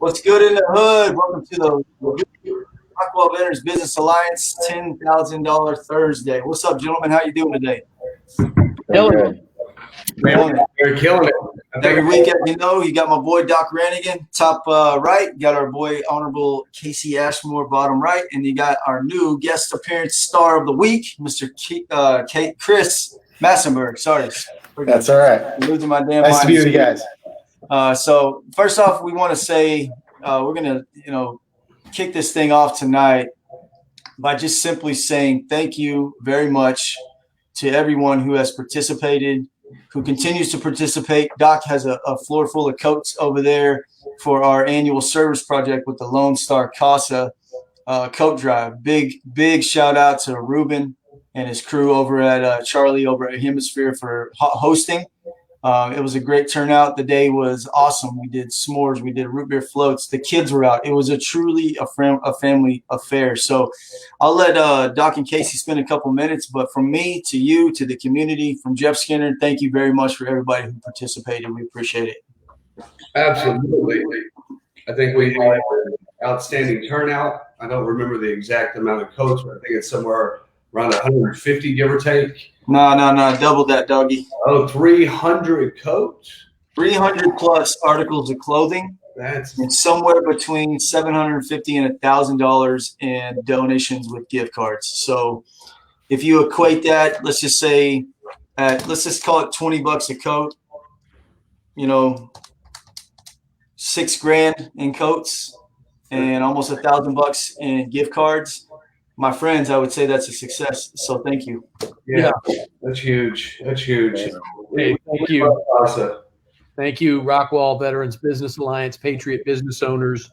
What's good in the hood? Welcome to the Rockwell Veterans Business Alliance $10,000 Thursday. What's up, gentlemen? How you doing today? Killing it. Killing it. We're killing it. Every week, as you know, you got my boy Doc Rannigan, top right. You got our boy Honorable Casey Ashmore, bottom right. And you got our new guest appearance star of the week, Mr. Chris Massenberg. Sorry. That's all right. I'm losing my damn Nice mind. to be with you guys. So first off, we want to say we're going to, kick this thing off tonight by just simply saying thank you very much to everyone who has participated, who continues to participate. Doc has a floor full of coats over there for our annual service project with the Lone Star Casa coat drive. Big shout out to Ruben and his crew over at Charlie over at Hemisphere for hosting. It was a great turnout. The day was awesome. We did s'mores. We did root beer floats. The kids were out. It was truly a family affair. So I'll let Doc and Casey spend a couple minutes. But from me to you, to the community, from Jeff Skinner, thank you very much for everybody who participated. We appreciate it. Absolutely. I think we had an outstanding turnout. I don't remember the exact amount of coats, but I think it's somewhere around 150, give or take. No. Double that, doggy. Oh, 300 coats? 300 plus articles of clothing. That's and somewhere between $750 and $1,000 in donations with gift cards. So if you equate that, let's just call it $20 a coat, $6,000 in coats and almost $1,000 in gift cards. My friends, I would say that's a success. So thank you. Yeah. That's huge. Hey, thank you. Thank you, Rockwell Veterans Business Alliance, Patriot business owners,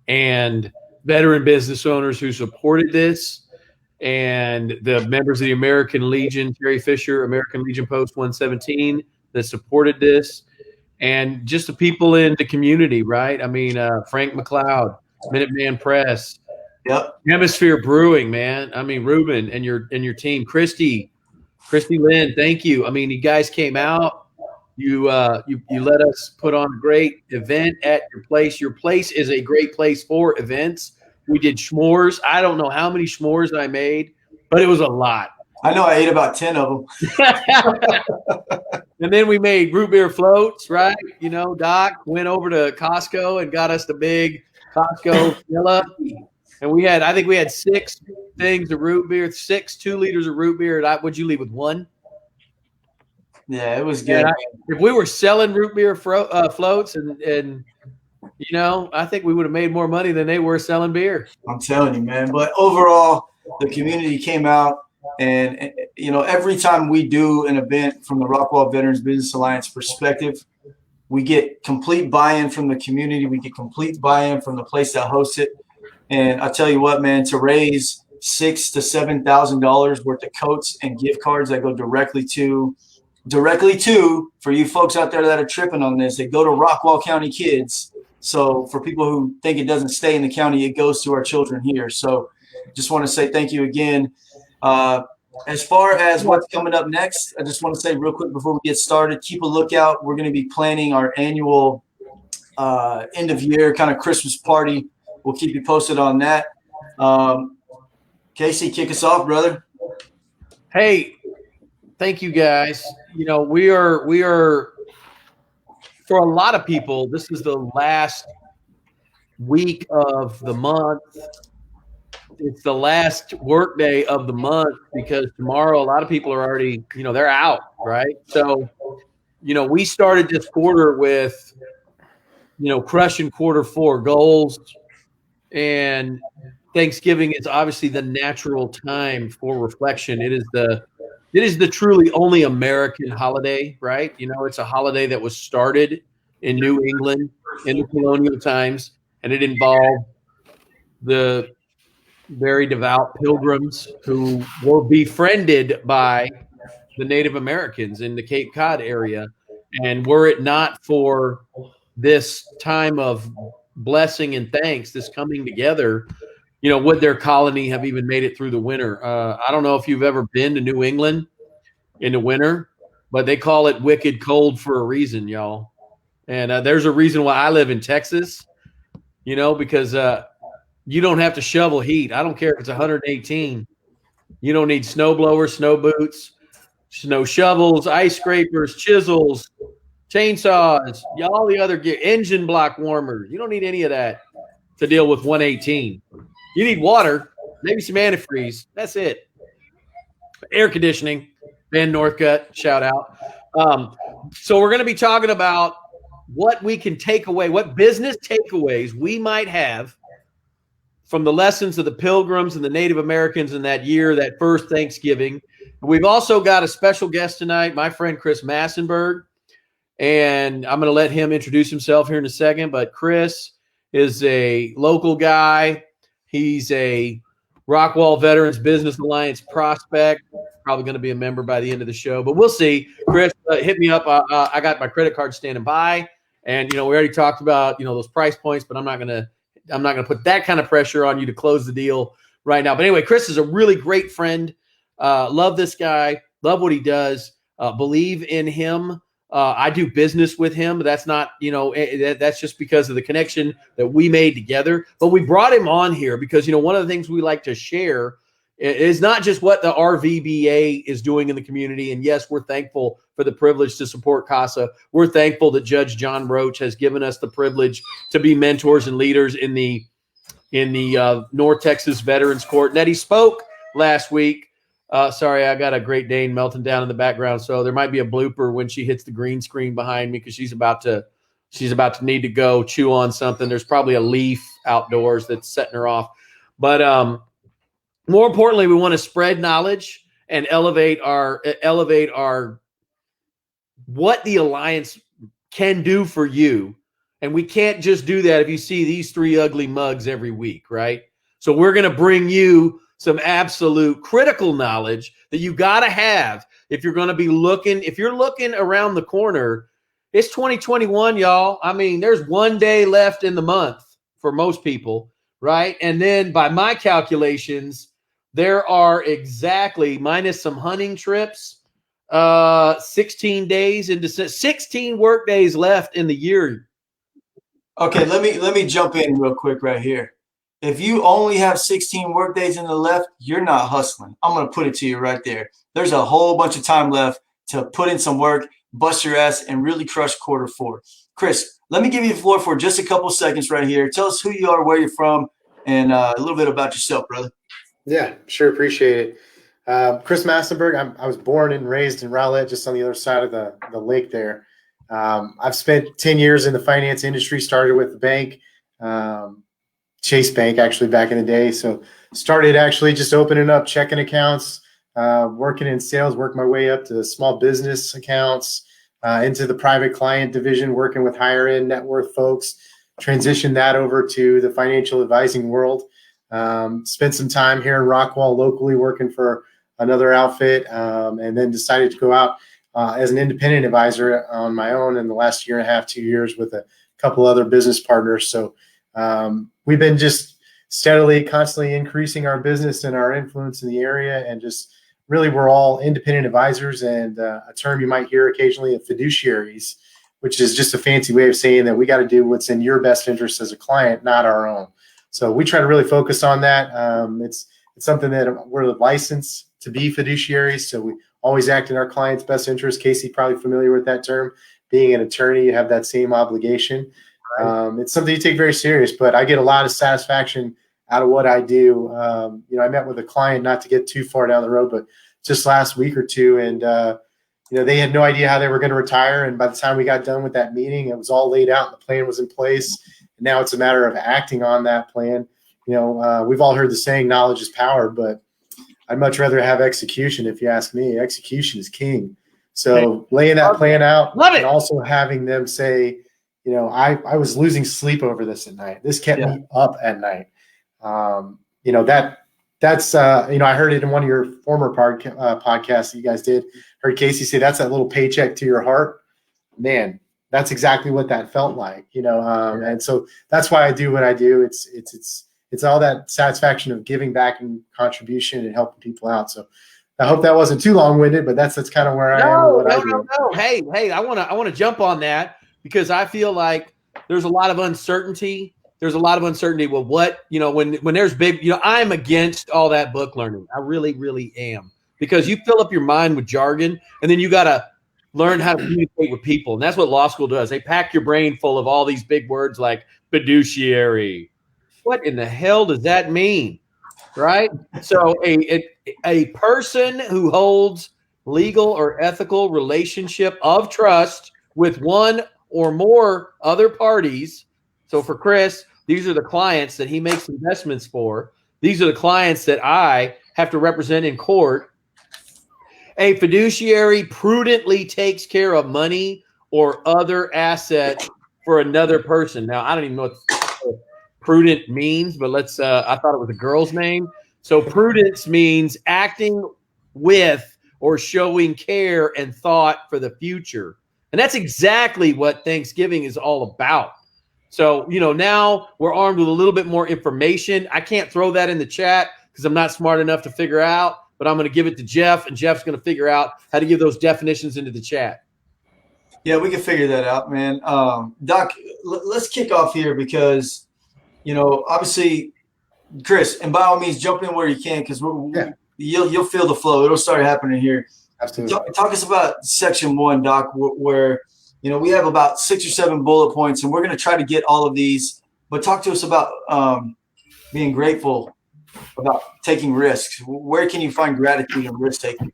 and veteran business owners who supported this, and the members of the American Legion, Terry Fisher, American Legion Post 117, that supported this, and just the people in the community, right? I mean, Frank McLeod, Minuteman Press, Yep. Hemisphere Brewing, man. I mean, Ruben and your team, Christy Lynn, thank you. I mean, you guys came out. You let us put on a great event at your place. Your place is a great place for events. We did s'mores. I don't know how many s'mores I made, but it was a lot. I know I ate about 10 of them. And then we made root beer floats, right? Doc went over to Costco and got us the big Costco fill-up. And I think we had 6 things of root beer, 2 liters of root beer. Would you leave with 1? Yeah, it was good. If we were selling root beer floats and I think we would have made more money than they were selling beer. I'm telling you, man. But overall, the community came out. And, every time we do an event from the Rockwell Veterans Business Alliance perspective, we get complete buy-in from the community. We get complete buy-in from the place that hosts it. And I tell you what, man, to raise $6,000 to $7,000 worth of coats and gift cards that go directly to, for you folks out there that are tripping on this, they go to Rockwell County kids. So for people who think it doesn't stay in the county, it goes to our children here. So just want to say thank you again. As far as what's coming up next, I just want to say real quick before we get started, keep a lookout. We're going to be planning our annual end of year kind of Christmas party. We'll keep you posted on that. Casey, kick us off, brother. Hey, thank you guys. We are for a lot of people, this is the last week of the month. It's the last work day of the month because tomorrow a lot of people are already, they're out, right? So, we started this quarter with, crushing quarter 4 goals. And Thanksgiving is obviously the natural time for reflection. It is the truly only American holiday, right? It's a holiday that was started in New England in the colonial times, and it involved the very devout pilgrims who were befriended by the Native Americans in the Cape Cod area. And were it not for this time of blessing and thanks, this coming together, would their colony have even made it through the winter? I don't know if you've ever been to New England in the winter, but they call it wicked cold for a reason, y'all. And there's a reason why I live in Texas. because you don't have to shovel heat. I don't care if it's 118. You don't need snow blowers, snow boots, snow shovels, ice scrapers, chisels, chainsaws, all the other gear, engine block warmers. You don't need any of that to deal with 118. You need water, maybe some antifreeze. That's it. Air conditioning, Ben Northcutt, shout out. So we're going to be talking about what we can take away, what business takeaways we might have from the lessons of the Pilgrims and the Native Americans in that year, that first Thanksgiving. We've also got a special guest tonight, my friend Chris Massenberg, and I'm going to let him introduce himself here in a second. But Chris is a local guy. He's a Rockwall Veterans Business Alliance prospect. Probably going to be a member by the end of the show, but we'll see. Chris, hit me up. I got my credit card standing by, and we already talked about those price points, but I'm not gonna put that kind of pressure on you to close the deal right now. But anyway, Chris is a really great friend. Love this guy. Love what he does. Believe in him. I do business with him, but that's not, that's just because of the connection that we made together. But we brought him on here because, one of the things we like to share is not just what the RVBA is doing in the community. And yes, we're thankful for the privilege to support CASA. We're thankful that Judge John Roach has given us the privilege to be mentors and leaders in the North Texas Veterans Court. And that he spoke last week. Sorry, I got a Great Dane melting down in the background, so there might be a blooper when she hits the green screen behind me because she's about to need to go chew on something. There's probably a leaf outdoors that's setting her off. But more importantly, we want to spread knowledge and elevate our what the Alliance can do for you. And we can't just do that if you see these three ugly mugs every week, right? So we're going to bring you some absolute critical knowledge that you got to have if you're going to be looking. If you're looking around the corner, it's 2021, y'all. I mean, there's one day left in the month for most people, right? And then by my calculations, there are exactly, minus some hunting trips, 16 days into 16 work days left in the year. Okay, let me jump in real quick right here. If you only have 16 work days in the left, you're not hustling. I'm going to put it to you right there. There's a whole bunch of time left to put in some work, bust your ass, and really crush quarter four. Chris, let me give you the floor for just a couple seconds right here. Tell us who you are, where you're from, and a little bit about yourself, brother. Yeah, sure. Appreciate it. Chris Massenberg. I was born and raised in Rowlett, just on the other side of the lake there. I've spent 10 years in the finance industry, started with the bank, Chase Bank, actually, back in the day. So started actually just opening up checking accounts, working in sales, worked my way up to small business accounts, into the private client division, working with higher end net worth folks, transitioned that over to the financial advising world. Spent some time here in Rockwall locally working for another outfit, and then decided to go out as an independent advisor on my own in the last year and a half, 2 years with a couple other business partners. So we've been just steadily, constantly increasing our business and our influence in the area, and just really we're all independent advisors, and a term you might hear occasionally of fiduciaries, which is just a fancy way of saying that we got to do what's in your best interest as a client, not our own. So we try to really focus on that. It's something that we're licensed to be fiduciaries, so we always act in our client's best interest. Casey, probably familiar with that term. Being an attorney, you have that same obligation. It's something you take very serious, but I get a lot of satisfaction out of what I do. I met with a client, not to get too far down the road, but just last week or two, and they had no idea how they were going to retire. And by the time we got done with that meeting, it was all laid out and the plan was in place. And now it's a matter of acting on that plan. We've all heard the saying, knowledge is power, but I'd much rather have execution. If you ask me, execution is king. So laying that plan out, and also having them say, I was losing sleep over this at night. This kept me up at night. That's I heard it in one of your former podcasts that you guys did. Heard Casey say that's that little paycheck to your heart. Man, that's exactly what that felt like, and so that's why I do what I do. It's all that satisfaction of giving back and contribution and helping people out. So I hope that wasn't too long-winded, but that's kind of where I am. No. Hey, I want to jump on that because I feel like there's a lot of uncertainty there's a lot of uncertainty. Well, what, when there's big, I'm against all that book learning. I really, really am, because you fill up your mind with jargon and then you got to learn how to communicate with people. And that's what law school does. They pack your brain full of all these big words like fiduciary. What in the hell does that mean? Right? So a person who holds legal or ethical relationship of trust with one or more other parties. So for Chris, these are the clients that he makes investments for. These are the clients that I have to represent in court. A fiduciary prudently takes care of money or other assets for another person. Now, I don't even know what prudent means, but I thought it was a girl's name. So prudence means acting with or showing care and thought for the future. And that's exactly what Thanksgiving is all about. So, now we're armed with a little bit more information. I can't throw that in the chat because I'm not smart enough to figure out, but I'm going to give it to Jeff, and Jeff's going to figure out how to give those definitions into the chat. Yeah, we can figure that out, man. Doc, let's kick off here because, obviously, Chris, and by all means, jump in where you can because you'll feel the flow. It'll start happening here. Absolutely. Talk us about section 1, Doc, where we have about 6 or 7 bullet points, and we're going to try to get all of these. But talk to us about being grateful, about taking risks. Where can you find gratitude in risk taking?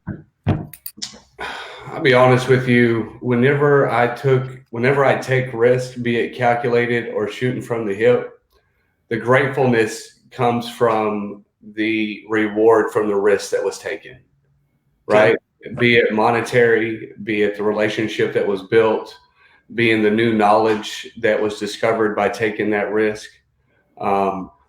I'll be honest with you. Whenever I take risk, be it calculated or shooting from the hip, the gratefulness comes from the reward from the risk that was taken, right? Okay. Be it monetary, be it the relationship that was built, being the new knowledge that was discovered by taking that risk.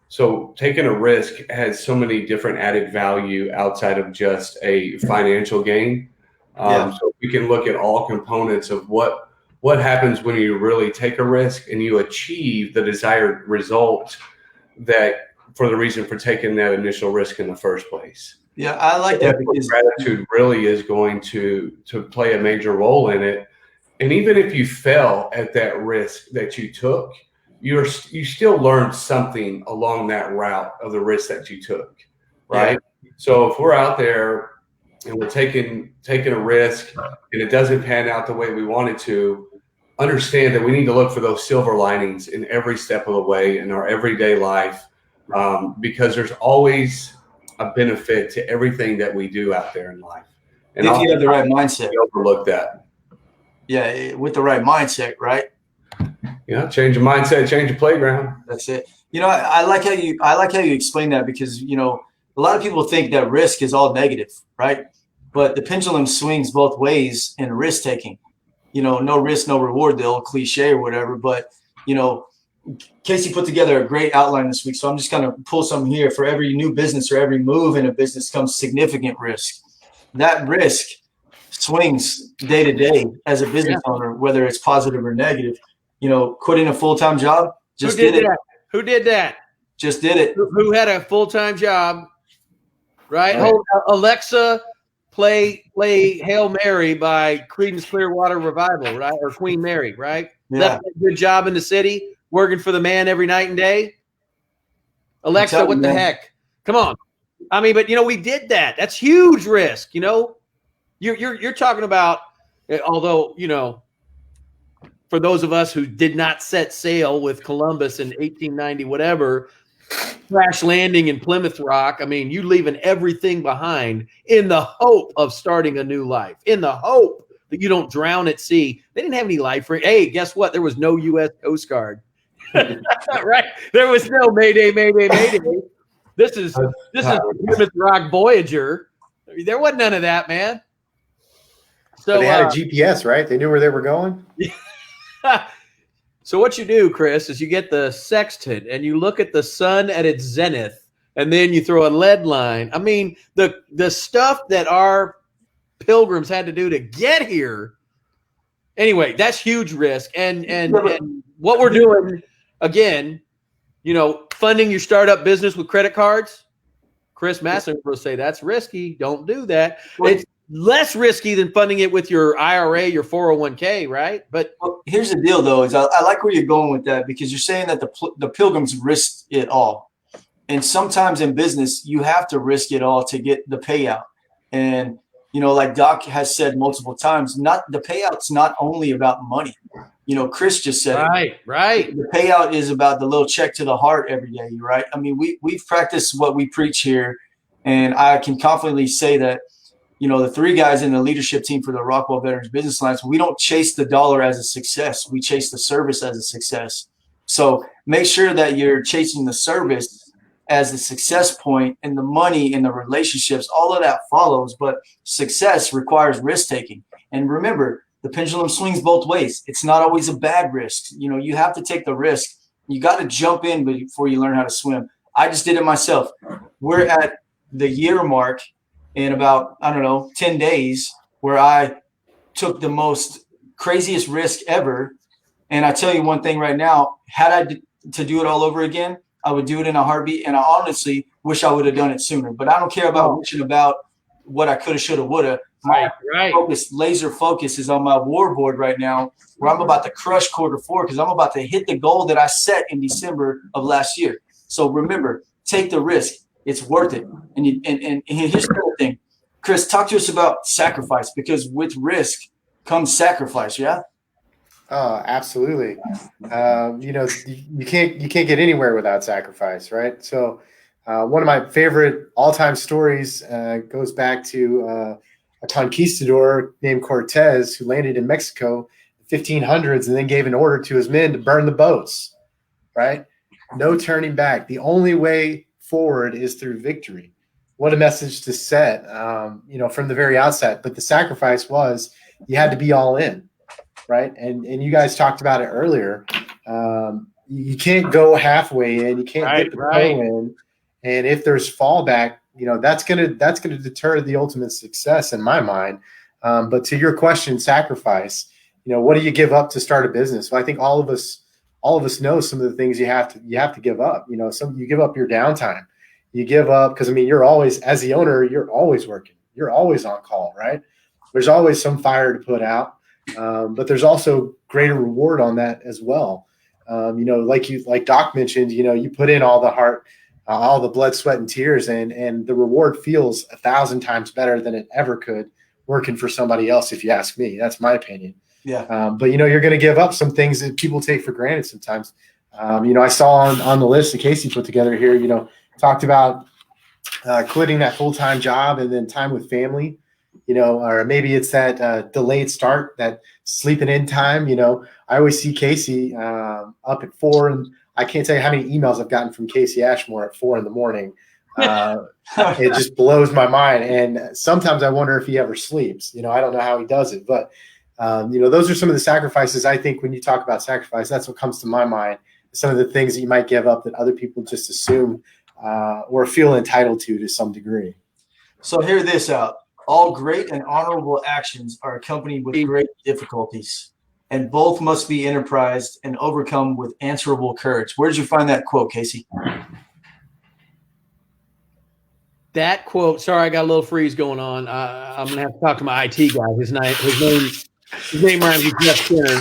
So taking a risk has so many different added value outside of just a financial gain. So we can look at all components of what happens when you really take a risk and you achieve the desired result that for the reason for taking that initial risk in the first place. Yeah, I like that because gratitude really is going to play a major role in it. And even if you fail at that risk that you took, you still learned something along that route of the risk that you took, right? Yeah. So if we're out there and we're taking a risk and it doesn't pan out the way we want it to, understand that we need to look for those silver linings in every step of the way in our everyday life, because there's always a benefit to everything that we do out there in life. And if you have the right mindset, we overlook that. Yeah, with the right mindset, right? Change your mindset, change your playground. That's it. I like how you explain that because a lot of people think that risk is all negative, right? But the pendulum swings both ways in risk taking. No risk, no reward, the old cliche or whatever. But Casey put together a great outline this week, so I'm just going to pull some here. For every new business or every move in a business comes significant risk. That risk swings day to day as a business owner, whether it's positive or negative. Quitting a full-time job, just did it. Who did that? Just did it. Who had a full-time job, right? Hold, Alexa, play Hail Mary by Creedence Clearwater Revival, right? Or Queen Mary, right? Yeah. Left a good job in the city, working for the man every night and day. Alexa, what the heck? Come on. I mean, but we did that. That's huge risk. You're talking about, although for those of us who did not set sail with Columbus in 1890, whatever, crash landing in Plymouth Rock. I mean, you leaving everything behind in the hope of starting a new life, in the hope that you don't drown at sea. They didn't have any life. Hey, guess what? There was no U.S. Coast Guard. Right? There was no Mayday, Mayday, Mayday. This is the Plymouth Rock Voyager. There wasn't none of that, man. So but they had a GPS, right? They knew where they were going. So what you do, Chris, is you get the sextant and you look at the sun at its zenith, and then you throw a lead line. I mean, the stuff that our pilgrims had to do to get here. Anyway, that's huge risk. And what we're doing, again, funding your startup business with credit cards. Chris Masson will say that's risky. Don't do that. less risky than funding it with your IRA, your 401k, right? But Well, here's the deal, though, is I like where you're going with that, because you're saying that the Pilgrims risked it all. And sometimes in business, you have to risk it all to get the payout. And, like Doc has said multiple times, the payout's not only about money. Chris just said it. Right. The payout is about the little check to the heart every day, right? I mean, we've practiced what we preach here, and I can confidently say that, the three guys in the leadership team for the Rockwell Veterans Business Alliance, we don't chase the dollar as a success. We chase the service as a success. So make sure that you're chasing the service as the success point, and the money and the relationships, all of that follows. But success requires risk taking. And remember, the pendulum swings both ways. It's not always a bad risk. You have to take the risk. You got to jump in before you learn how to swim. I just did it myself. We're at the year mark in about, 10 days, where I took the most craziest risk ever. And I tell you one thing right now, had I to do it all over again, I would do it in a heartbeat. And I honestly wish I would have done it sooner. But I don't care about wishing about what I could have, should have, would have. Right. Laser focus is on my war board right now, where I'm about to crush Q4, because I'm about to hit the goal that I set in December of last year. So remember, take the risk. It's worth it. And here's the other thing. Chris, talk to us about sacrifice, because with risk comes sacrifice. Yeah. Oh, absolutely. You can't get anywhere without sacrifice, right? So one of my favorite all-time stories goes back to a conquistador named Cortez, who landed in Mexico in the 1500s and then gave an order to his men to burn the boats, right? No turning back. The only way forward is through victory. What a message to set, from the very outset. But the sacrifice was you had to be all in, right? And you guys talked about it earlier. You can't go halfway in. You can't get the toe in. And if there's fallback, that's gonna deter the ultimate success in my mind. But to your question, sacrifice. What do you give up to start a business? Well, I think all of us know some of the things you have to give up. You give up your downtime. You give up because you're always, as the owner, you're always working. You're always on call, right? There's always some fire to put out, but there's also greater reward on that as well. Like Doc mentioned, you put in all the heart, all the blood, sweat, and tears, and the reward feels 1,000 times better than it ever could working for somebody else. If you ask me, that's my opinion. Yeah. But you're going to give up some things that people take for granted sometimes. I saw on the list that Casey put together here, talked about quitting that full-time job and then time with family, or maybe it's that delayed start, that sleeping in time. I always see Casey up at 4, and I can't tell you how many emails I've gotten from Casey Ashmore at 4 a.m. It just blows my mind. And sometimes I wonder if he ever sleeps. I don't know how he does it, but those are some of the sacrifices. I think when you talk about sacrifice, that's what comes to my mind. Some of the things that you might give up that other people just assume or feel entitled to some degree. So hear this out. All great and honorable actions are accompanied with great difficulties, and both must be enterprised and overcome with answerable courage. Where did you find that quote, Casey? That quote, sorry, I got a little freeze going on. I'm going to have to talk to my IT guy. His name rhymes with Jeff Skinner.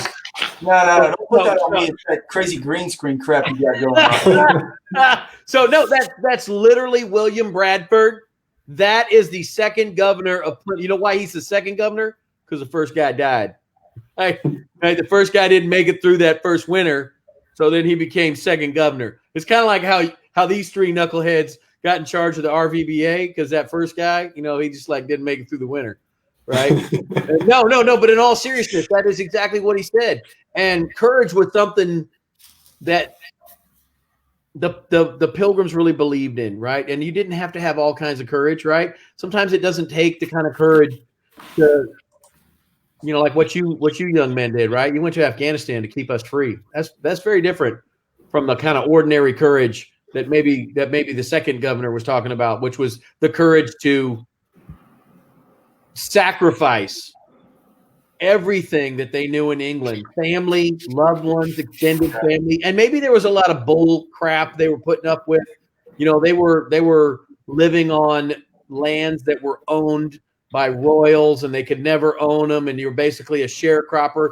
No. Don't put that on me. It's that crazy green screen crap you got going on. So, no, that's literally William Bradford. That is the second governor of – you know why he's the second governor? Because the first guy died. Right? The first guy didn't make it through that first winter, so then he became second governor. It's kind of like how these three knuckleheads got in charge of the RVBA, because that first guy, he just didn't make it through the winter, right? No. But in all seriousness, that is exactly what he said. And courage was something that the Pilgrims really believed in, right? And you didn't have to have all kinds of courage, right? Sometimes it doesn't take the kind of courage to, like what you young men did, right? You went to Afghanistan to keep us free. That's very different from the kind of ordinary courage that maybe the second governor was talking about, which was the courage to sacrifice everything that they knew in England, family, loved ones, extended family. And maybe there was a lot of bull crap they were putting up with. They were living on lands that were owned by royals and they could never own them, and you're basically a sharecropper.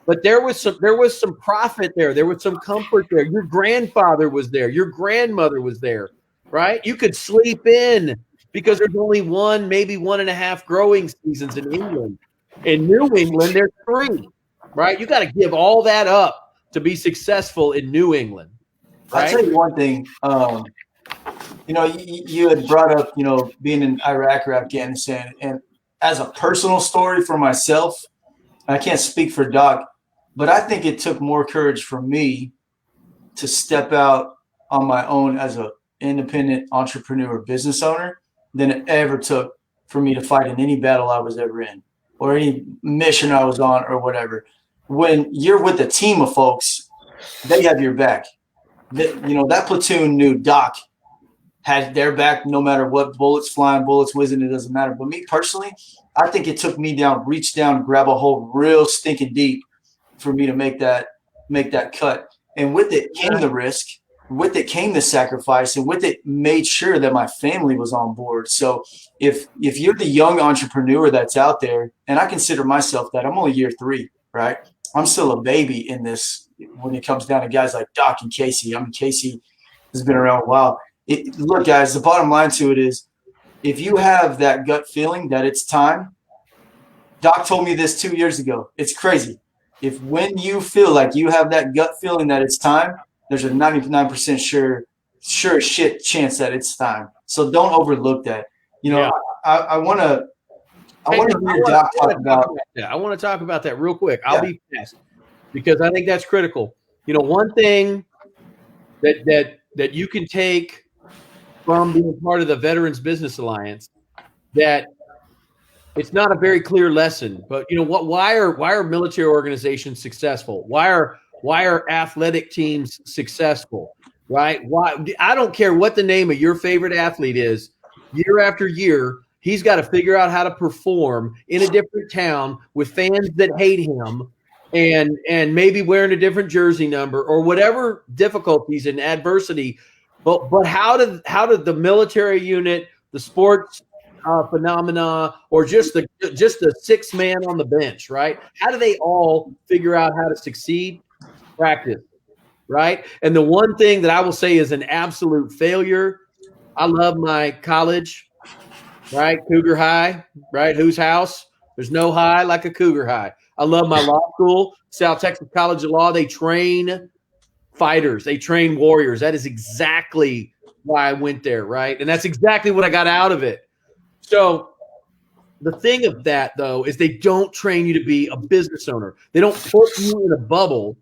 But there was some profit there. There was some comfort there. Your grandfather was there. Your grandmother was there, right? You could sleep in because there's only one, maybe 1.5 growing seasons in England. In New England, there's 3, right? You got to give all that up to be successful in New England. Right? I'll tell you one thing. You had brought up, being in Iraq or Afghanistan, and as a personal story for myself, I can't speak for Doc, but I think it took more courage for me to step out on my own as an independent entrepreneur, business owner, than it ever took for me to fight in any battle I was ever in or any mission I was on or whatever. When you're with a team of folks, they have your back. That platoon knew Doc had their back no matter what, bullets flying, bullets whizzing, it doesn't matter. But me personally, I think it took me reach down, grab a hold real stinking deep for me to make that cut. And with it came the risk, with it came the sacrifice, and with it made sure that my family was on board. So if you're the young entrepreneur that's out there, and I consider myself that, I'm only year 3, right? I'm still a baby in this when it comes down to guys like Doc and Casey. Casey has been around a while. Look, guys, the bottom line to it is, if you have that gut feeling that it's time, Doc told me this 2 years ago. It's crazy. When you feel like you have that gut feeling that it's time, there's a 99% sure shit chance that it's time. So don't overlook that. I want to hear Doc talk about that. I want to talk about that real quick. I'll be fast because I think that's critical. One thing that you can take from being part of the Veterans Business Alliance, that it's not a very clear lesson, but why are military organizations successful? Why are athletic teams successful? Right? Why? I don't care what the name of your favorite athlete is. Year after year, he's got to figure out how to perform in a different town with fans that hate him, and maybe wearing a different jersey number or whatever difficulties and adversity. But how did the military unit, the sports phenomena, or just the 6 man on the bench, right? How do they all figure out how to succeed? Practice, right? And the one thing that I will say is an absolute failure. I love my college, right? Cougar High, right? Whose house? There's no high like a Cougar High. I love my law school, South Texas College of Law. They train fighters. They train warriors. That is exactly why I went there, right? And that's exactly what I got out of it. So the thing of that, though, is they don't train you to be a business owner. They don't put you in a bubble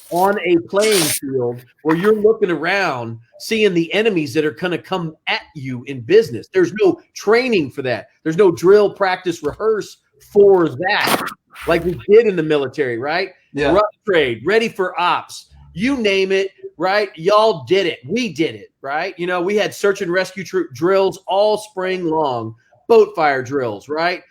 on a playing field where you're looking around, seeing the enemies that are going to come at you in business. There's no training for that. There's no drill, practice, rehearse for that, like we did in the military, right? Yeah. Rough trade, ready for ops. You name it, right? Y'all did it. We did it, right? We had search and rescue drills all spring long, boat fire drills, right?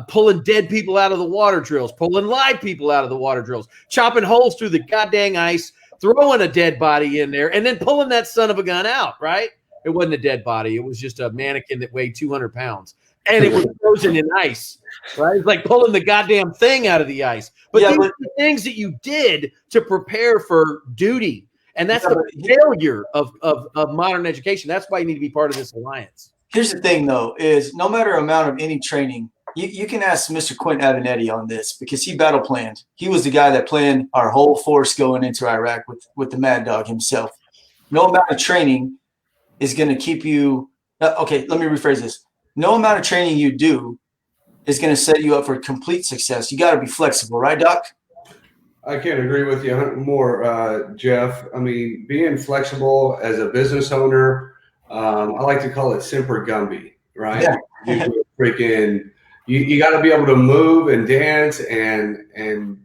Pulling dead people out of the water drills, pulling live people out of the water drills, chopping holes through the goddamn ice, throwing a dead body in there, and then pulling that son of a gun out, right? It wasn't a dead body. It was just a mannequin that weighed 200 pounds. And it was frozen in ice, right? It's like pulling the goddamn thing out of the ice. But these are the things that you did to prepare for duty. And that's the failure of modern education. That's why you need to be part of this alliance. Here's the thing, though, is no matter amount of any training, you can ask Mr. Quentin Avenatti on this because he battle planned. He was the guy that planned our whole force going into Iraq with the Mad Dog himself. No amount of training is going to keep you okay, let me rephrase this. No amount of training you do is going to set you up for complete success. You got to be flexible, right, Doc? I can't agree with you more, Jeff. I mean, being flexible as a business owner, I like to call it Semper Gumby, right? Yeah. You got to be able to move and dance and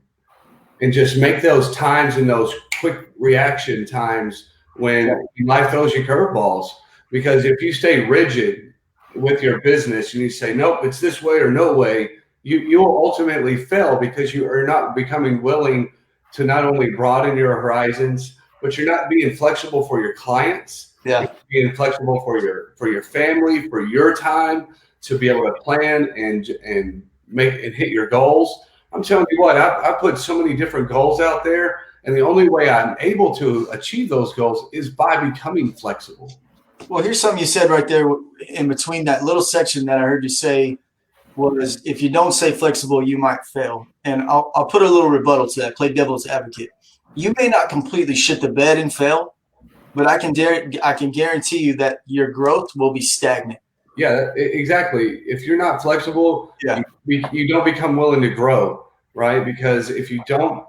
just make those times and those quick reaction times when life throws you curveballs. Because if you stay rigid with your business and you say, nope, it's this way or no way, you will ultimately fail because you are not becoming willing to not only broaden your horizons, but you're not being flexible for your clients. Yeah, being flexible for your family, for your time. to be able to plan and make and hit your goals. I'm telling you what, I put so many different goals out there, and the only way I'm able to achieve those goals is by becoming flexible. Well, here's something you said right there in between that little section that I heard you say was, if you don't stay flexible, you might fail. And I'll put a little rebuttal to that, play devil's advocate. You may not completely shit the bed and fail, but I can guarantee you that your growth will be stagnant. Yeah, exactly. If you're not flexible, Yeah. you don't become willing to grow, right? Because if you don't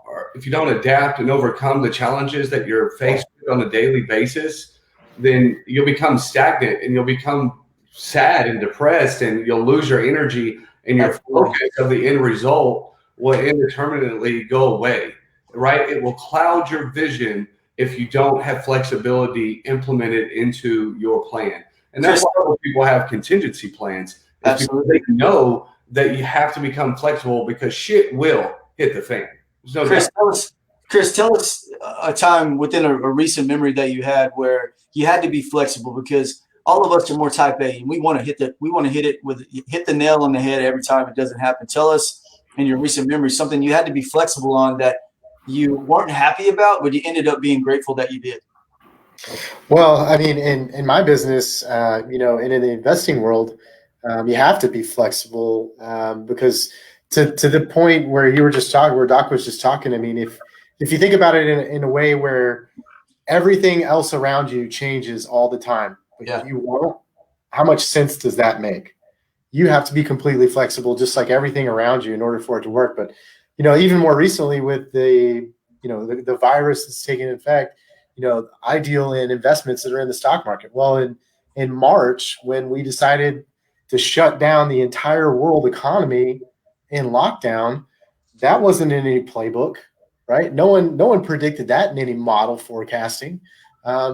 adapt and overcome the challenges that you're faced with on a daily basis, then you'll become stagnant and you'll become sad and depressed, and you'll lose your energy, and your focus of the end result will indeterminately go away, right? It will cloud your vision if you don't have flexibility implemented into your plan. And that's why people have contingency plans. Absolutely. They know that you have to become flexible because shit will hit the fan. No Chris, tell us a time within a recent memory that you had where you had to be flexible, because all of us are more type A, and we want to hit the nail on the head every time it doesn't happen. Tell us in your recent memory something you had to be flexible on that you weren't happy about, but you ended up being grateful that you did. Well, I mean, in my business, and in the investing world, you have to be flexible because to the point where you were just talking, where Doc was just talking. I mean, if you think about it in a way where everything else around you changes all the time, but you won't, how much sense does that make? You have to be completely flexible, just like everything around you, in order for it to work. But even more recently with the virus that's taking effect, I deal in investments that are in the stock market. Well, in March, when we decided to shut down the entire world economy in lockdown, that wasn't in any playbook, right? No one predicted that in any model forecasting.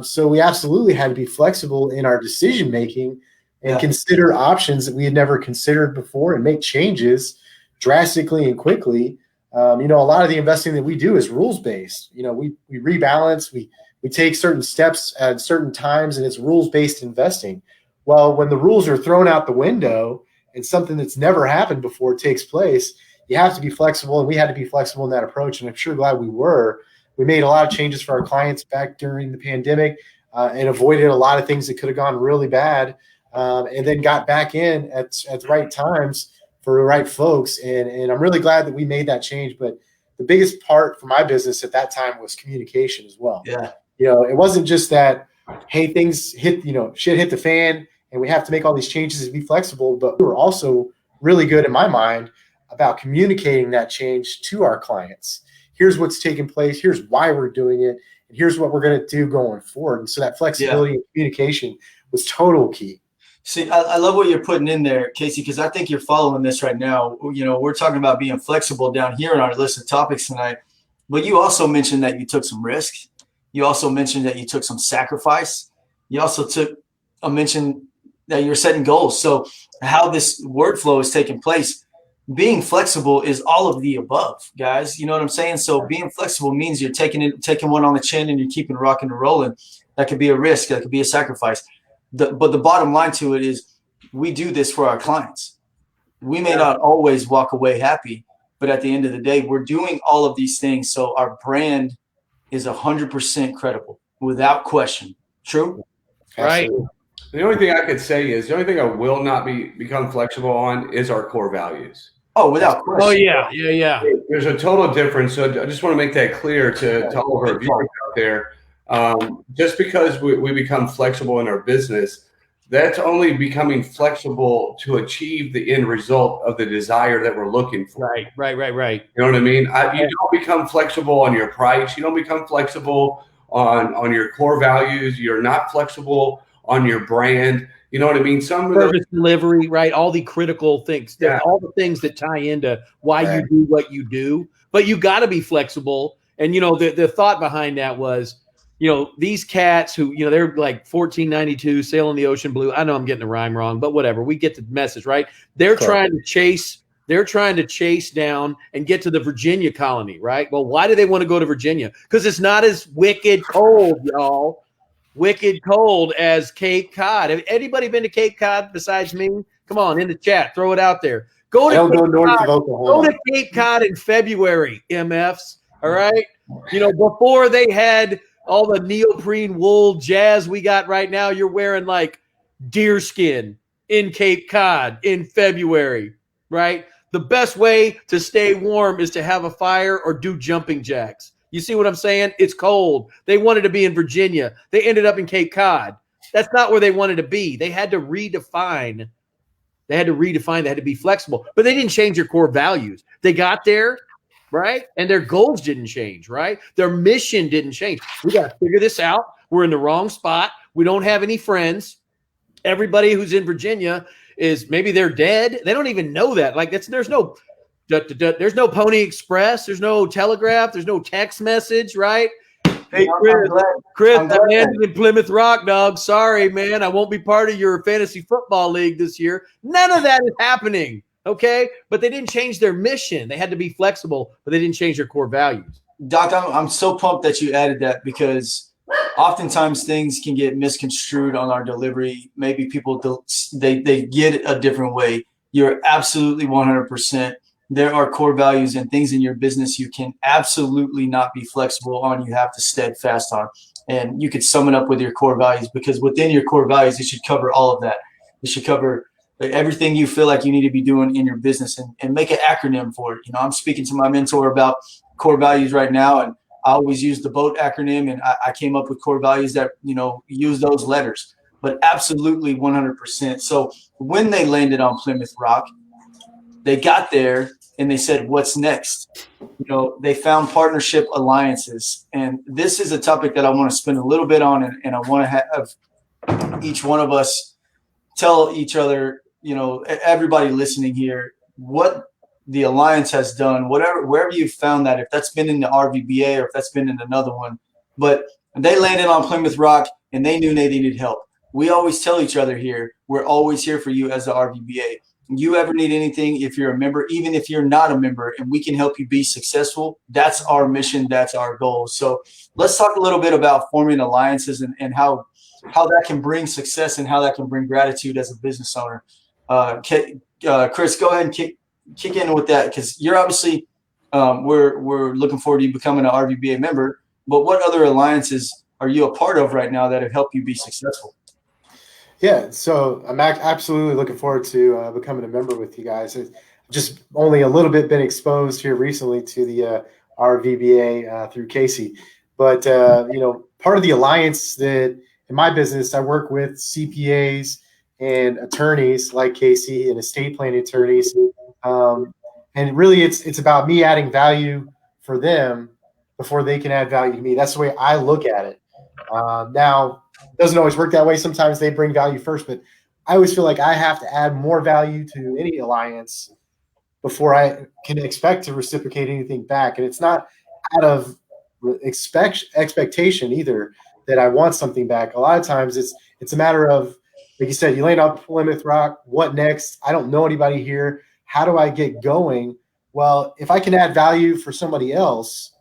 So we absolutely had to be flexible in our decision making and consider options that we had never considered before, and make changes drastically and quickly. A lot of the investing that we do is rules based. We rebalance, we take certain steps at certain times, and it's rules based investing. Well, when the rules are thrown out the window and something that's never happened before takes place, you have to be flexible, and we had to be flexible in that approach. And I'm sure glad we were. We made a lot of changes for our clients back during the pandemic and avoided a lot of things that could have gone really bad, and then got back in at the right times for the right folks. And I'm really glad that we made that change. But the biggest part for my business at that time was communication as well. Yeah. It wasn't just that, hey, things hit, shit hit the fan and we have to make all these changes and be flexible. But we were also really good, in my mind, about communicating that change to our clients. Here's what's taking place. Here's why we're doing it. And here's what we're going to do going forward. And so that flexibility and communication was total key. See, I love what you're putting in there, Casey, because I think you're following this right now. We're talking about being flexible down here in our list of topics tonight. But you also mentioned that you took some risks. You also mentioned that you took some sacrifice. You also mentioned that you're setting goals. So how this word flow is taking place, being flexible is all of the above, guys. You know what I'm saying? So being flexible means you're taking one on the chin and you're keeping rocking and rolling. That could be a risk. That could be a sacrifice. But the bottom line to it is we do this for our clients. We may not always walk away happy, but at the end of the day, we're doing all of these things so our brand is 100% credible, without question. True? Right. The only thing I could say is the only thing I will not become flexible on is our core values. Oh, without question. Oh, yeah. There's a total difference. So I just want to make that clear to all of our viewers out there. Just because we become flexible in our business, that's only becoming flexible to achieve the end result of the desire that we're looking for. Right. You know what I mean? You don't become flexible on your price. You don't become flexible on your core values. You're not flexible on your brand. You know what I mean? Some service delivery, right? All the critical things, all the things that tie into why you do what you do. But you got to be flexible. And the thought behind that was, these cats who, they're like $14.92 sailing the ocean blue. I know I'm getting the rhyme wrong, but whatever. We get the message, right? They're trying to chase down and get to the Virginia colony, right? Well, why do they want to go to Virginia? Because it's not as wicked cold, y'all. Wicked cold as Cape Cod. Have anybody been to Cape Cod besides me? Come on, in the chat, throw it out there. Go I to don't go Cape north Cod. of Go Oklahoma. to Cape Cod in February, MFs. All right. Before they had all the neoprene wool jazz we got right now, you're wearing like deerskin in Cape Cod in February, right? The best way to stay warm is to have a fire or do jumping jacks. You see what I'm saying? It's cold. They wanted to be in Virginia. They ended up in Cape Cod. That's not where they wanted to be. They had to redefine. They had to be flexible, but they didn't change their core values. They got there, right? And their goals didn't change, right? Their mission didn't change. We got to figure this out. We're in the wrong spot. We don't have any friends. Everybody who's in Virginia is maybe they're dead. They don't even know that. Like there's no Pony Express. There's no telegraph. There's no text message, right? Hey, Chris, I landed in Plymouth Rock, dog. Sorry, man. I won't be part of your fantasy football league this year. None of that is happening, okay? But they didn't change their mission. They had to be flexible, but they didn't change their core values. Doc, I'm so pumped that you added that because oftentimes things can get misconstrued on our delivery. Maybe people they get it a different way. You're absolutely 100%. There are core values and things in your business you can absolutely not be flexible on. You have to steadfast on. And you could sum it up with your core values, because within your core values, it should cover all of that. It should cover everything you feel like you need to be doing in your business, and make an acronym for it. I'm speaking to my mentor about core values right now, and I always use the BOAT acronym, and I came up with core values that, use those letters, but absolutely 100%. So when they landed on Plymouth Rock, they got there and they said, what's next? They found partnership alliances. And this is a topic that I want to spend a little bit on, and I want to have each one of us tell each other, everybody listening here, what the alliance has done, wherever you found that, if that's been in the RVBA or if that's been in another one. But they landed on Plymouth Rock and they knew they needed help. We always tell each other here, we're always here for you as the RVBA. You ever need anything, if you're a member, even if you're not a member, and we can help you be successful, that's our mission, that's our goal. So let's talk a little bit about forming alliances and how that can bring success and how that can bring gratitude as a business owner. Chris, go ahead and kick in with that, because you're obviously we're looking forward to you becoming an RVBA member. But what other alliances are you a part of right now that have helped you be successful? Yeah, so I'm absolutely looking forward to becoming a member with you guys. I've just only a little bit been exposed here recently to the RVBA through Casey. But, part of the alliance that in my business, I work with CPAs and attorneys like Casey and estate planning attorneys. And really, it's about me adding value for them before they can add value to me. That's the way I look at it. Now, it doesn't always work that way. Sometimes they bring value first, but I always feel like I have to add more value to any alliance before I can expect to reciprocate anything back. And it's not out of expectation either that I want something back. A lot of times it's a matter of, like you said, you land on Plymouth Rock. What next? I don't know anybody here. How do I get going? Well, if I can add value for somebody else,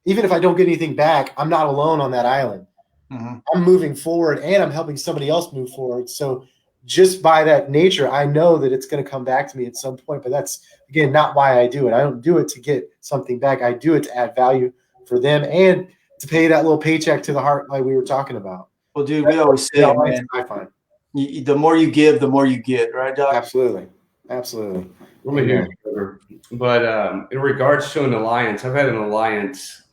even if I don't get anything back, I'm not alone on that island. Mm-hmm. I'm moving forward and I'm helping somebody else move forward. So just by that nature, I know that it's going to come back to me at some point, but that's, again, not why I do it. I don't do it to get something back. I do it to add value for them and to pay that little paycheck to the heart like we were talking about. Well, dude, we always say, man, I find the more you give, the more you get, right, Doc? Absolutely. But in regards to an alliance, I've had an alliance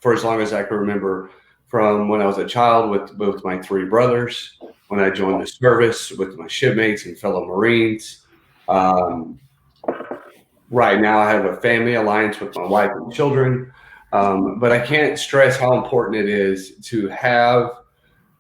for as long as I can remember, from when I was a child with both my three brothers, when I joined the service with my shipmates and fellow Marines. Right now I have a family alliance with my wife and children. But I can't stress how important it is to have,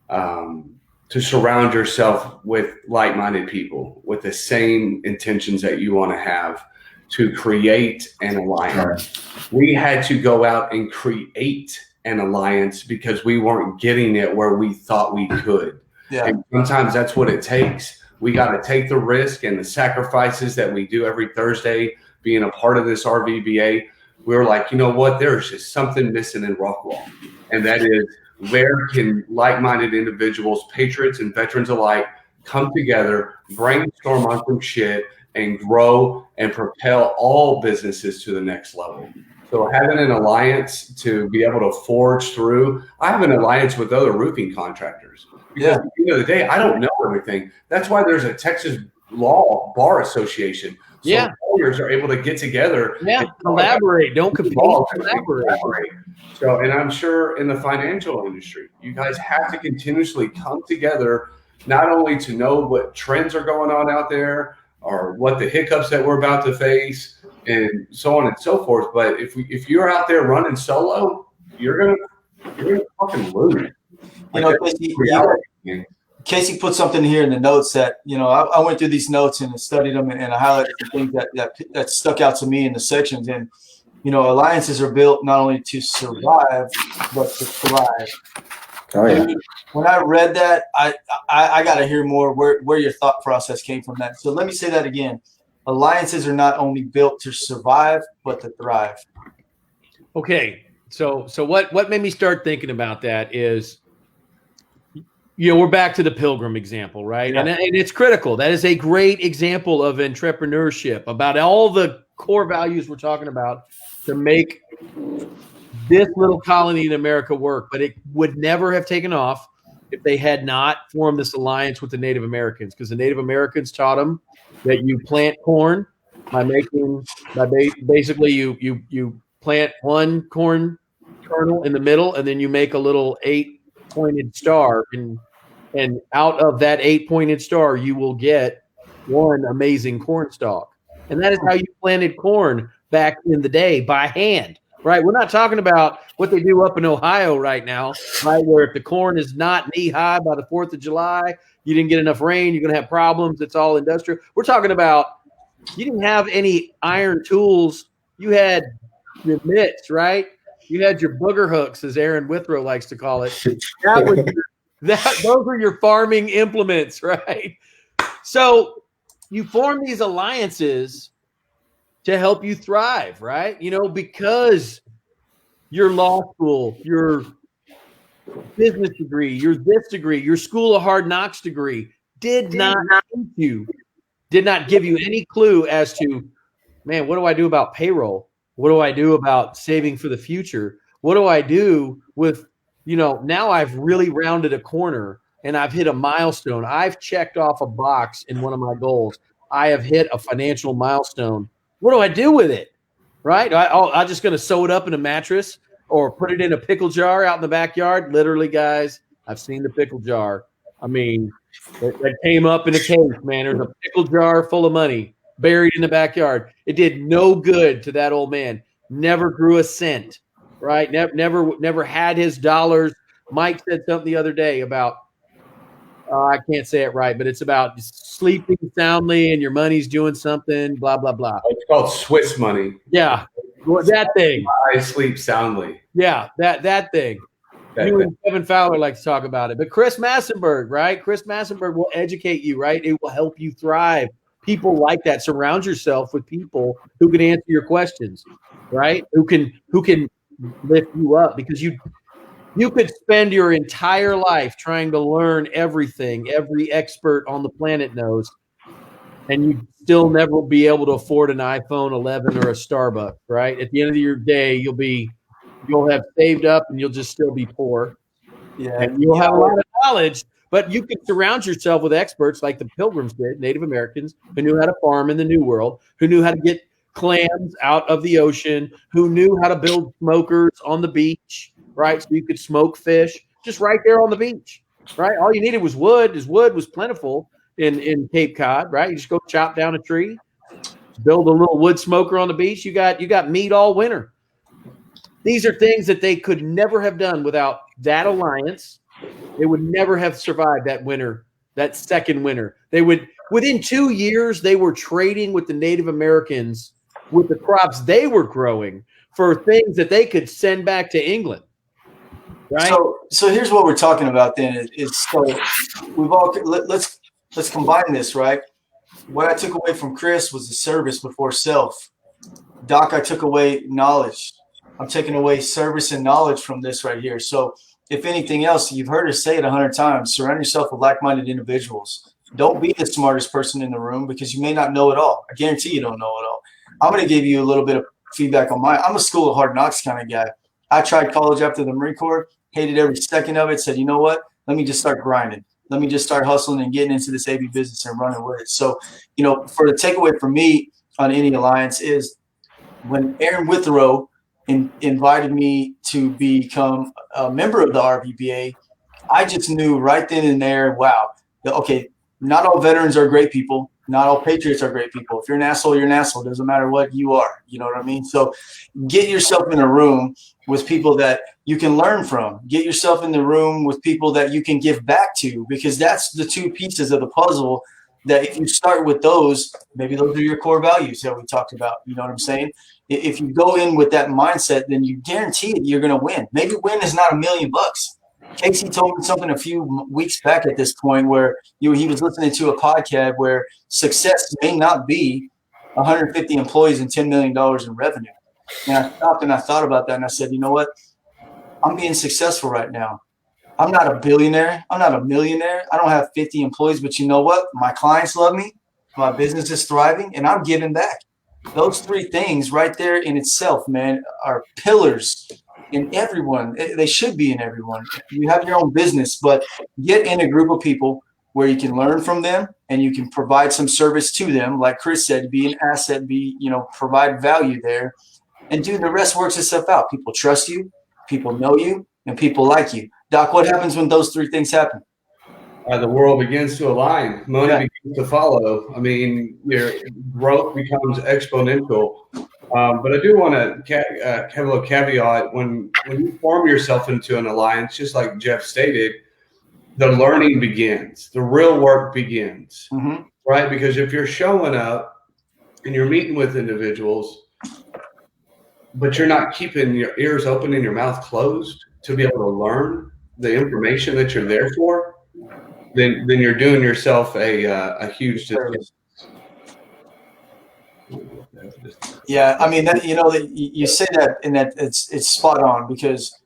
to surround yourself with like-minded people with the same intentions that you want to have to create an alliance. We had to go out and create an alliance because we weren't getting it where we thought we could. Yeah. And sometimes that's what it takes. We got to take the risk and the sacrifices that we do every Thursday being a part of this RVBA. We were like, you know what? There's just something missing in Rockwall. And that is, where can like-minded individuals, patriots and veterans alike, come together, brainstorm on some shit, and grow and propel all businesses to the next level. So having an alliance to be able to forge through, I have an alliance with other roofing contractors. Because at the end of the day, I don't know everything. That's why there's a Texas Law Bar Association. So lawyers are able to get together. Yeah, collaborate. Don't compete. Collaborate. So, and I'm sure in the financial industry, you guys have to continuously come together, not only to know what trends are going on out there or what the hiccups that we're about to face and so on and so forth. But if you're out there running solo, you're gonna fucking lose. You know, Casey put something here in the notes that, you know, I went through these notes and studied them and I highlighted the things that stuck out to me in the sections. And, you know, alliances are built not only to survive, but to thrive. Oh, yeah. When I read that, I got to hear more where your thought process came from that. So let me say that again. Alliances are not only built to survive, but to thrive. Okay. So what made me start thinking about that is, you know, we're back to the Pilgrim example, right? Yeah. And it's critical. That is a great example of entrepreneurship, about all the core values we're talking about to make this little colony in America work. But it would never have taken off if they had not formed this alliance with the Native Americans, because the Native Americans taught them that you plant corn basically you plant one corn kernel in the middle, and then you make a little 8-pointed star, and out of that 8-pointed star, you will get one amazing corn stalk. And that is how you planted corn back in the day, by hand, right? We're not talking about what they do up in Ohio right now, right? Where if the corn is not knee high by the 4th of July, you didn't get enough rain, you're going to have problems. It's all industrial. We're talking about, you didn't have any iron tools. You had your mitts, right? You had your booger hooks, as Aaron Withrow likes to call it. Those were your farming implements, right? So you form these alliances to help you thrive, right? You know, because your law school, your business degree, your this degree, your school of hard knocks degree did not give you any clue as to, man, what do I do about payroll? What do I do about saving for the future? What do I do with, you know, now I've really rounded a corner and I've hit a milestone. I've checked off a box in one of my goals. I have hit a financial milestone. What do I do with it? Right? I'm just going to sew it up in a mattress or put it in a pickle jar out in the backyard. Literally, guys, I've seen the pickle jar. I mean, that came up in a case, man. There's a pickle jar full of money buried in the backyard. It did no good to that old man. Never grew a cent. Right? Never had his dollars. Mike said something the other day about, I can't say it right, but it's about sleeping soundly and your money's doing something, blah, blah, blah. It's called Swiss money. Yeah. That thing. I sleep soundly. Yeah, that thing. You and Kevin Fowler like to talk about it. But Chris Massenberg, right? Chris Massenberg will educate you, right? It will help you thrive. People like that. Surround yourself with people who can answer your questions, right? Who can lift you up, because you could spend your entire life trying to learn everything every expert on the planet knows, and you still never be able to afford an iPhone 11 or a Starbucks, right? At the end of your day, you'll have saved up and you'll just still be poor. Yeah, and you'll have a lot of knowledge, but you can surround yourself with experts like the Pilgrims did, Native Americans who knew how to farm in the New World, who knew how to get clams out of the ocean, who knew how to build smokers on the beach, right? So you could smoke fish just right there on the beach, right? All you needed was wood. As wood was plentiful in Cape Cod, right? You just go chop down a tree, build a little wood smoker on the beach. You got meat all winter. These are things that they could never have done without that alliance. They would never have survived that winter, that second winter. Within 2 years, they were trading with the Native Americans with the crops they were growing for things that they could send back to England. Right. So here's what we're talking about then let's combine this, right? What I took away from Chris was the service before self. Doc, I took away knowledge. I'm taking away service and knowledge from this right here. So if anything else, you've heard us say it 100 times, surround yourself with like-minded individuals. Don't be the smartest person in the room because you may not know it all. I guarantee you don't know it all. I'm going to give you a little bit of feedback on I'm a school of hard knocks kind of guy. I tried college after the Marine Corps, hated every second of it, said, you know what? Let me just start grinding. Let me just start hustling and getting into this AV business and running with it. So, for the takeaway for me on Indie Alliance is when Aaron Withrow invited me to become a member of the RVBA, I just knew right then and there, wow, okay, not all veterans are great people. Not all patriots are great people. If you're an asshole, you're an asshole. It doesn't matter what you are. You know what I mean? So get yourself in a room with people that you can learn from. Get yourself in the room with people that you can give back to, because that's the two pieces of the puzzle that if you start with those, maybe those are your core values that we talked about. You know what I'm saying? If you go in with that mindset, then you guarantee it, you're going to win. Maybe win is not $1 million. Casey told me something a few weeks back at this point where he was listening to a podcast where success may not be 150 employees and $10 million in revenue. And I stopped and I thought about that and I said, you know what? I'm being successful right now. I'm not a billionaire. I'm not a millionaire. I don't have 50 employees, but you know what? My clients love me. My business is thriving and I'm giving back. Those three things right there in itself, man, are pillars in everyone. They should be in everyone. You have your own business, but get in a group of people where you can learn from them and you can provide some service to them. Like Chris said, be an asset, provide value there, and do the rest works itself out. People trust you, people know you, and people like you. Doc, what happens when those three things happen? The world begins to align. Money begins to follow. I mean, your growth becomes exponential. But I do want to have a little caveat. When you form yourself into an alliance, just like Jeff stated, the learning begins. The real work begins, right? Because if you're showing up and you're meeting with individuals, but you're not keeping your ears open and your mouth closed to be able to learn the information that you're there for, then you're doing yourself a huge disservice. Yeah, I mean that you say that and that it's spot on, because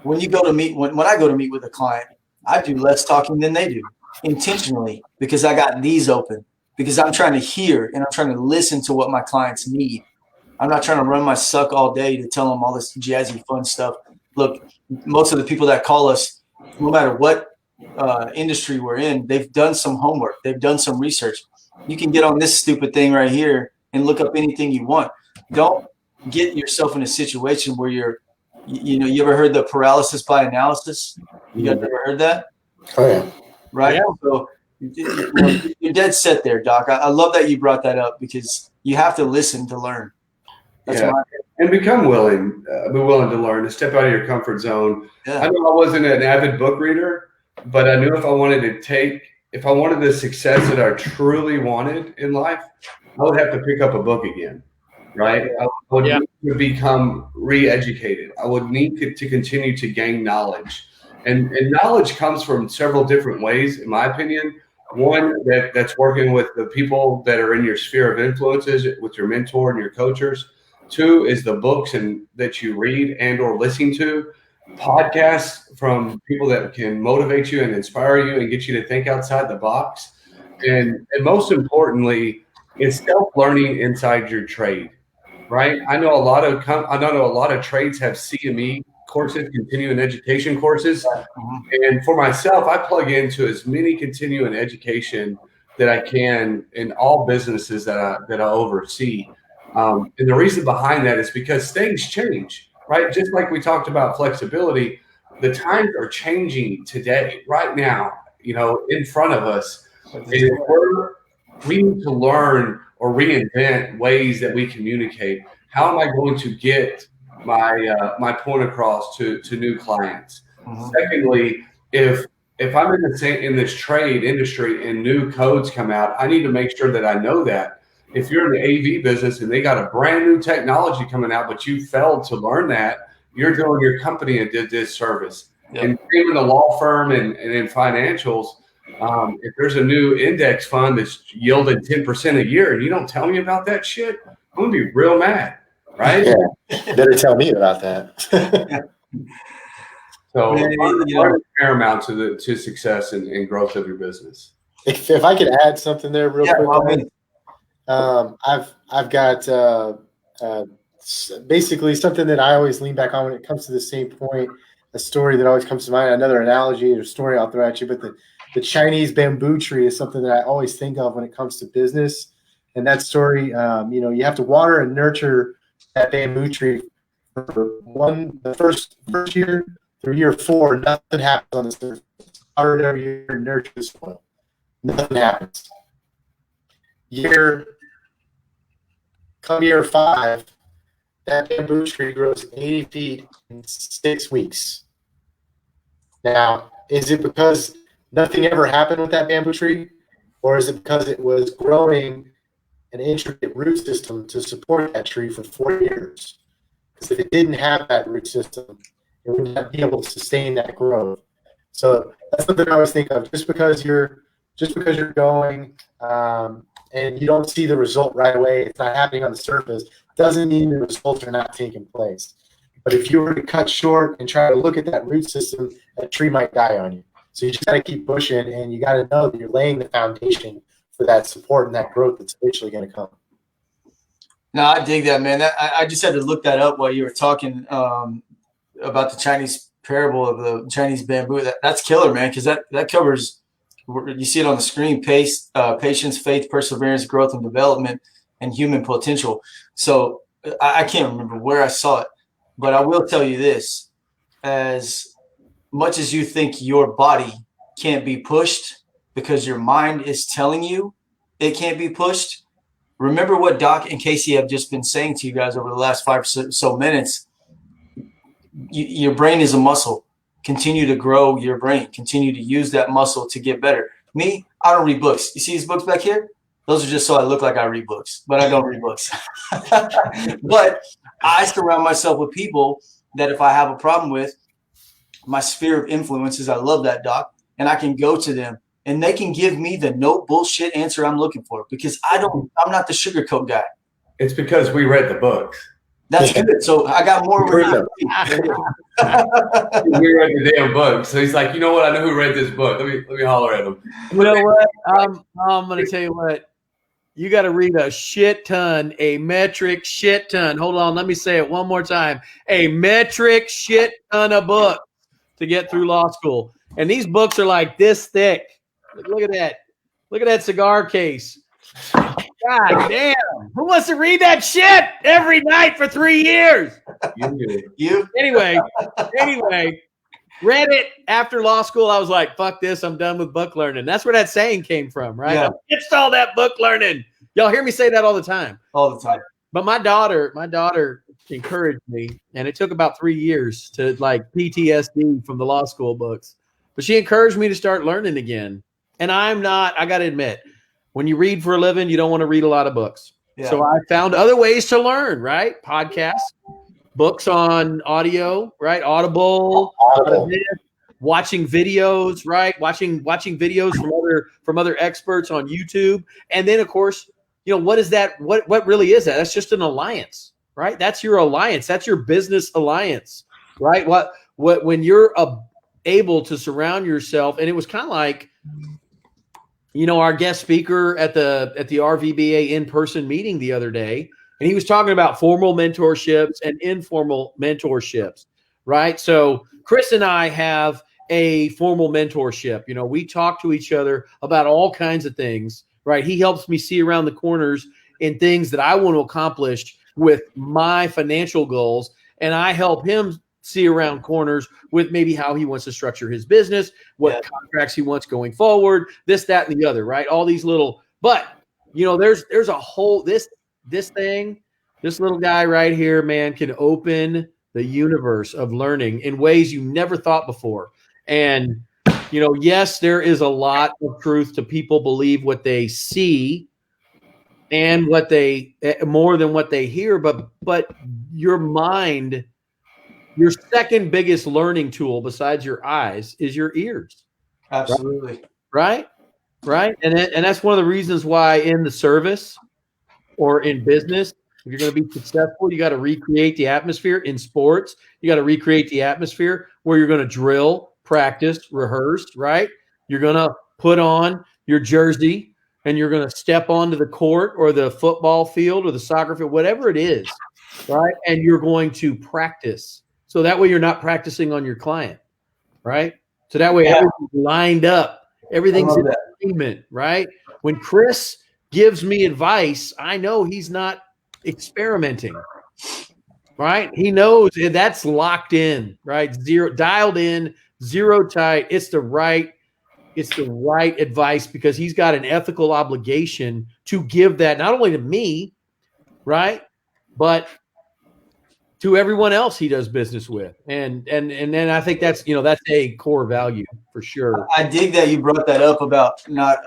when you go to meet when I go to meet with a client, I do less talking than they do intentionally, because I got these open, because I'm trying to hear and I'm trying to listen to what my clients need. I'm not trying to run my suck all day to tell them all this jazzy fun stuff. Look, most of the people that call us, no matter what industry we're in, they've done some homework, they've done some research. You can get on this stupid thing right here and look up anything you want. Don't get yourself in a situation where you ever heard the paralysis by analysis? You guys ever heard that? Oh yeah. Right. Yeah. So you're dead set there, Doc. I love that you brought that up, because you have to listen to learn. That's and become willing to learn, to step out of your comfort zone. Yeah. I know I wasn't an avid book reader, but I knew if I wanted the success that I truly wanted in life, I would have to pick up a book again, right? I would need to become re-educated. I would need to continue to gain knowledge. And knowledge comes from several different ways, in my opinion. One, that's working with the people that are in your sphere of influences, with your mentor and your coaches. Two is the books that you read and or listen to. Podcasts from people that can motivate you and inspire you and get you to think outside the box. And most importantly, it's self-learning inside your trade, right? I know a lot of trades have CME courses, continuing education courses. And for myself, I plug into as many continuing education that I can in all businesses that I oversee. And the reason behind that is because things change, right? Just like we talked about flexibility, the times are changing today, right now, in front of us. And we need to learn or reinvent ways that we communicate. How am I going to get my point across to new clients? Secondly, if I'm in this trade industry and new codes come out, I need to make sure that I know that. If you're in the AV business and they got a brand new technology coming out, but you failed to learn that, you're doing your company a disservice. Yep. And same in the law firm and in financials, if there's a new index fund that's yielded 10% a year and you don't tell me about that shit, I'm going to be real mad, right? Yeah, better tell me about that. So, paramount to success and growth of your business. If I could add something there real Yeah, quick, well, I mean, I've got basically something that I always lean back on when it comes to the same point. A story that always comes to mind. Another analogy or story I'll throw at you, but the Chinese bamboo tree is something that I always think of when it comes to business. And that story, you have to water and nurture that bamboo tree for the first year through year 4. Nothing happens on the surface. Water it every year, nurture the soil. Nothing happens. Come year 5, that bamboo tree grows 80 feet in 6 weeks. Now, is it because nothing ever happened with that bamboo tree? Or is it because it was growing an intricate root system to support that tree for 4 years? Because if it didn't have that root system, it would not be able to sustain that growth. So that's something I always think of. Just because you're going and you don't see the result right away, it's not happening on the surface, doesn't mean the results are not taking place. But if you were to cut short and try to look at that root system, that tree might die on you. So you just got to keep pushing, and you got to know that you're laying the foundation for that support and that growth that's eventually going to come. no, I dig that, man. I just had to look that up while you were talking about the Chinese parable of the Chinese bamboo. That's killer, man, because that covers. You see it on the screen: patience, faith, perseverance, growth and development, and human potential. So I can't remember where I saw it, but I will tell you this: as much as you think your body can't be pushed because your mind is telling you it can't be pushed, remember what Doc and Casey have just been saying to you guys over the last 5 or so minutes. Your brain is a muscle. Continue to grow your brain. Continue to use that muscle to get better. Me, I don't read books. You see these books back here? Those are just so I look like I read books, but I don't read books. But I surround myself with people that if I have a problem with, my sphere of influences, I love that, Doc, and I can go to them and they can give me the no bullshit answer I'm looking for because I'm not the sugarcoat guy. It's because we read the books. That's good. So I got more. We read the damn book. So he's like, you know what? I know who read this book. Let me holler at him. You know what? I'm going to tell you what. You got to read a shit ton, a metric shit ton. Hold on. Let me say it one more time. A metric shit ton of books to get through law school. And these books are like this thick. Look at that. Look at that cigar case. God damn. Who wants to read that shit every night for 3 years? You? Anyway, read it after law school. I was like, fuck this. I'm done with book learning. That's where that saying came from, right? Yeah. It's all that book learning. Y'all hear me say that all the time. All the time. But my daughter encouraged me, and it took about 3 years to like PTSD from the law school books. But she encouraged me to start learning again. And I got to admit, when you read for a living, you don't want to read a lot of books. Yeah. So I found other ways to learn, right? Podcasts, books on audio, right? Audible. Watching videos, right? Watching videos from other experts on YouTube. And then, of course, what is that? What really is that? That's just an alliance, right? That's your alliance. That's your business alliance, right? When you're able to surround yourself, and it was kind of like, our guest speaker at the RVBA in-person meeting the other day, and he was talking about formal mentorships and informal mentorships, right? So Chris and I have a formal mentorship. We talk to each other about all kinds of things, right? He helps me see around the corners in things that I want to accomplish with my financial goals, and I help him see around corners with maybe how he wants to structure his business, what contracts he wants going forward, this, that, and the other, right? All these little, but there's a whole, this little guy right here, man, can open the universe of learning in ways you never thought before. And, yes, there is a lot of truth to people believe what they see and what they, more than what they hear, but your mind, your second biggest learning tool besides your eyes is your ears. Absolutely. Right. And that's one of the reasons why in the service or in business, if you're going to be successful, you got to recreate the atmosphere. In sports, you got to recreate the atmosphere where you're going to drill, practice, rehearse, right? You're going to put on your jersey and you're going to step onto the court or the football field or the soccer field, whatever it is, right? And you're going to practice. So that way you're not practicing on your client, right? So that way everything's lined up. Everything's in agreement, right? When Chris gives me advice, I know he's not experimenting, right? He knows that's locked in, right? Dialed in, zero tight. It's the right advice because he's got an ethical obligation to give that not only to me, right, but to everyone else he does business with. And then I think that's a core value for sure. I dig that you brought that up about not,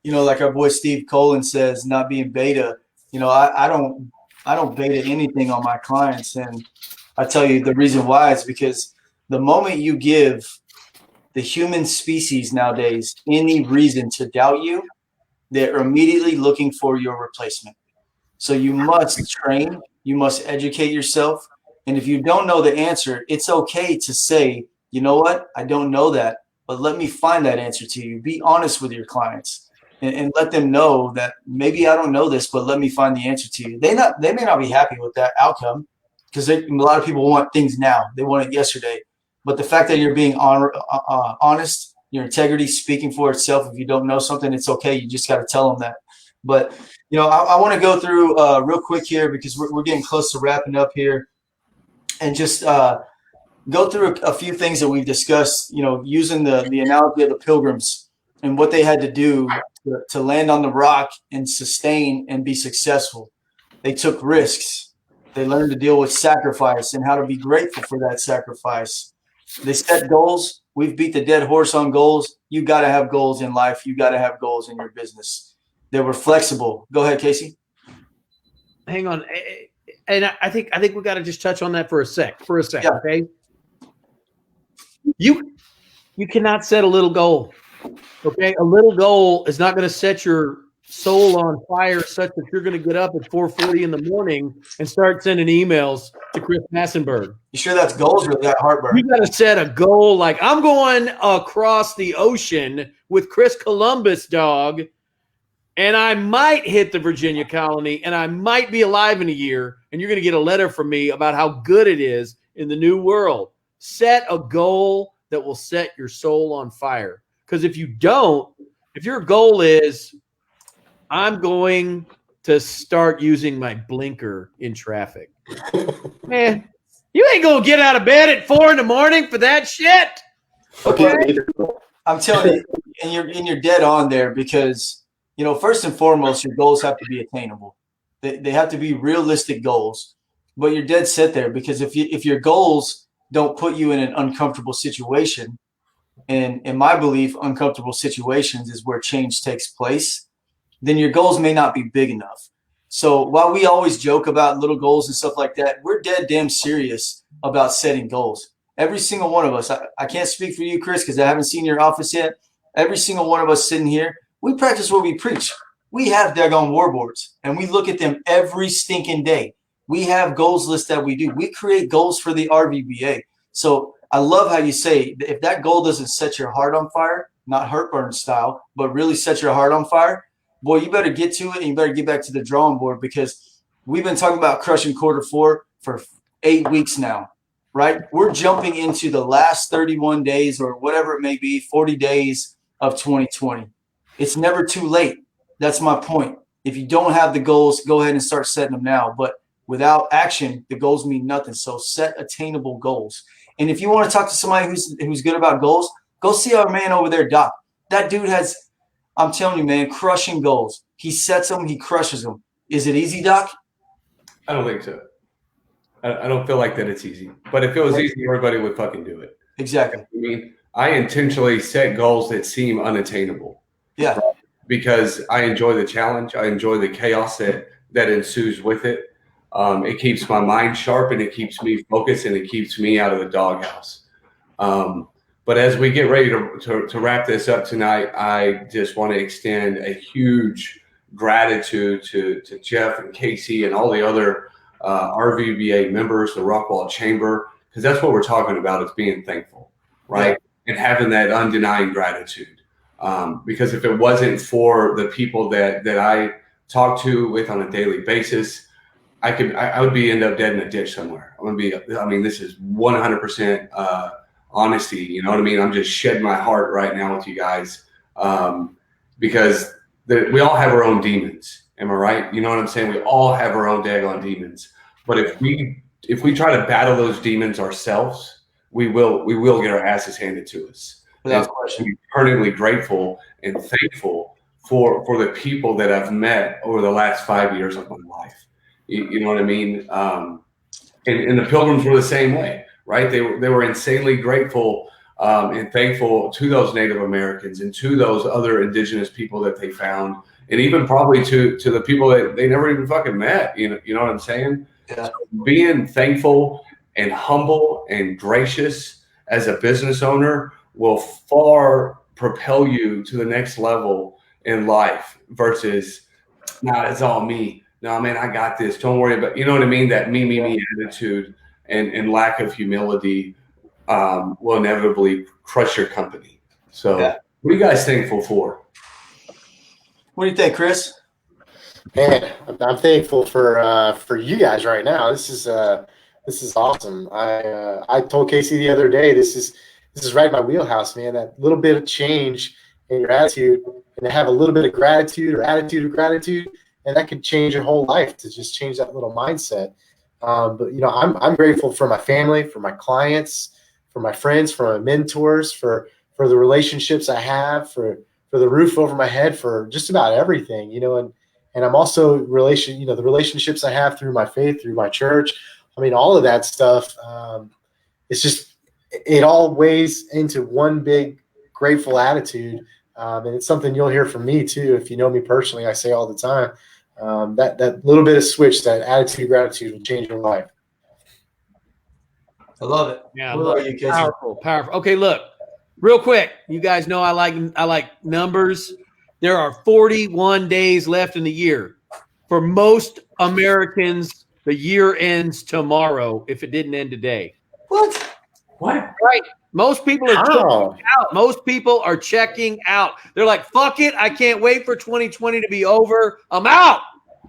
like our boy Steve Colin says, not being beta. I don't beta anything on my clients. And I tell you the reason why is because the moment you give the human species nowadays any reason to doubt you, they're immediately looking for your replacement. So you must train, you must educate yourself. And if you don't know the answer, it's okay to say, you know what, I don't know that, but let me find that answer to you. Be honest with your clients and let them know that maybe I don't know this, but let me find the answer to you. They may not be happy with that outcome because a lot of people want things now. They want it yesterday. But the fact that you're being honest, your integrity speaking for itself. If you don't know something, it's okay. You just got to tell them that. But, I want to go through real quick here because we're getting close to wrapping up here and just go through a few things that we've discussed, using the analogy of the pilgrims and what they had to do to land on the rock and sustain and be successful. They took risks. They learned to deal with sacrifice and how to be grateful for that sacrifice. They set goals. We've beat the dead horse on goals. You got to have goals in life. You got to have goals in your business. They were flexible. Go ahead, Casey. Hang on. And I think we got to just touch on that for a sec. Yeah. Okay. You cannot set a little goal. Okay. A little goal is not going to set your soul on fire such that you're going to get up at 4:40 in the morning and start sending emails to Chris Massenberg. You sure that's goals or that heartburn? You got to set a goal like I'm going across the ocean with Chris Columbus, dog, and I might hit the Virginia colony and I might be alive in a year, and you're going to get a letter from me about how good it is in the new world. Set a goal that will set your soul on fire. Because if you don't, if your goal is I'm going to start using my blinker in traffic. Man, you ain't going to get out of bed at 4 a.m. for that shit. Okay. I'm telling you, and you're dead on there because, first and foremost, your goals have to be attainable. They have to be realistic goals, but you're dead set there because if your goals don't put you in an uncomfortable situation, and in my belief, uncomfortable situations is where change takes place, then your goals may not be big enough. So while we always joke about little goals and stuff like that, we're dead damn serious about setting goals. Every single one of us, I can't speak for you, Chris, because I haven't seen your office yet. Every single one of us sitting here, we practice what we preach. We have daggone war boards, and we look at them every stinking day. We have goals lists that we do. We create goals for the RVBA. So I love how you say, if that goal doesn't set your heart on fire, not heartburn style, but really set your heart on fire, boy, you better get to it and you better get back to the drawing board because we've been talking about crushing Q4 for 8 weeks now, right? We're jumping into the last 31 days or whatever it may be, 40 days of 2020. It's never too late. That's my point. If you don't have the goals, go ahead and start setting them now. But without action, the goals mean nothing. So set attainable goals. And if you want to talk to somebody who's good about goals, go see our man over there, Doc. That dude has – I'm telling you, man, crushing goals. He sets them, he crushes them. Is it easy, Doc? I don't think so. I don't feel like that it's easy. But if it was easy, everybody would fucking do it. Exactly. I mean, I intentionally set goals that seem unattainable. Yeah. Because I enjoy the challenge. I enjoy the chaos that ensues with it. It keeps my mind sharp and it keeps me focused and it keeps me out of the doghouse. But as we get ready to wrap this up tonight, I just want to extend a huge gratitude to Jeff and Casey and all the other RVBA members, the Rockwall Chamber, because that's what we're talking about is being thankful, right? And having that undenying gratitude. Because if it wasn't for the people that I talk to with on a daily basis, I would end up dead in a ditch somewhere. This is 100% honesty. You know what I mean? I'm just shedding my heart right now with you guys, because we all have our own demons. Am I right? You know what I'm saying? We all have our own daggone demons. But if we try to battle those demons ourselves, we will get our asses handed to us. Without question. I'm eternally grateful and thankful for the people that I've met over the last 5 years of my life. You know what I mean? And the Pilgrims were the same way, right? They were insanely grateful and thankful to those Native Americans and to those other indigenous people that they found, and even probably to the people that they never even fucking met. You know what I'm saying? Yeah. So being thankful and humble and gracious as a business owner will far propel you to the next level in life versus, nah, it's all me. No, man, I got this. Don't worry about, you know what I mean? That me attitude and lack of humility will inevitably crush your company. So What are you guys thankful for? What do you think, Chris? Man, I'm thankful for you guys right now. This is awesome. I told Casey the other day, this is right in my wheelhouse, man. That little bit of change in your attitude, and to have a little bit of gratitude or attitude of gratitude, and that could change your whole life, to just change that little mindset. But I'm grateful for my family, for my clients, for my friends, for my mentors, for the relationships I have, for the roof over my head, for just about everything, and I'm also the relationships I have through my faith, through my church. I mean, all of that stuff. It's just, it all weighs into one big grateful attitude. And it's something you'll hear from me too. If you know me personally, I say all the time, that little bit of switch, that attitude of gratitude will change your life. I love it. Yeah, What about you, Casey? powerful. Okay, look, real quick. You guys know I like numbers. There are 41 days left in the year. For most Americans, the year ends tomorrow if it didn't end today. What? Right. Most people are checking out. Most people are checking out. They're like, fuck it. I can't wait for 2020 to be over. I'm out.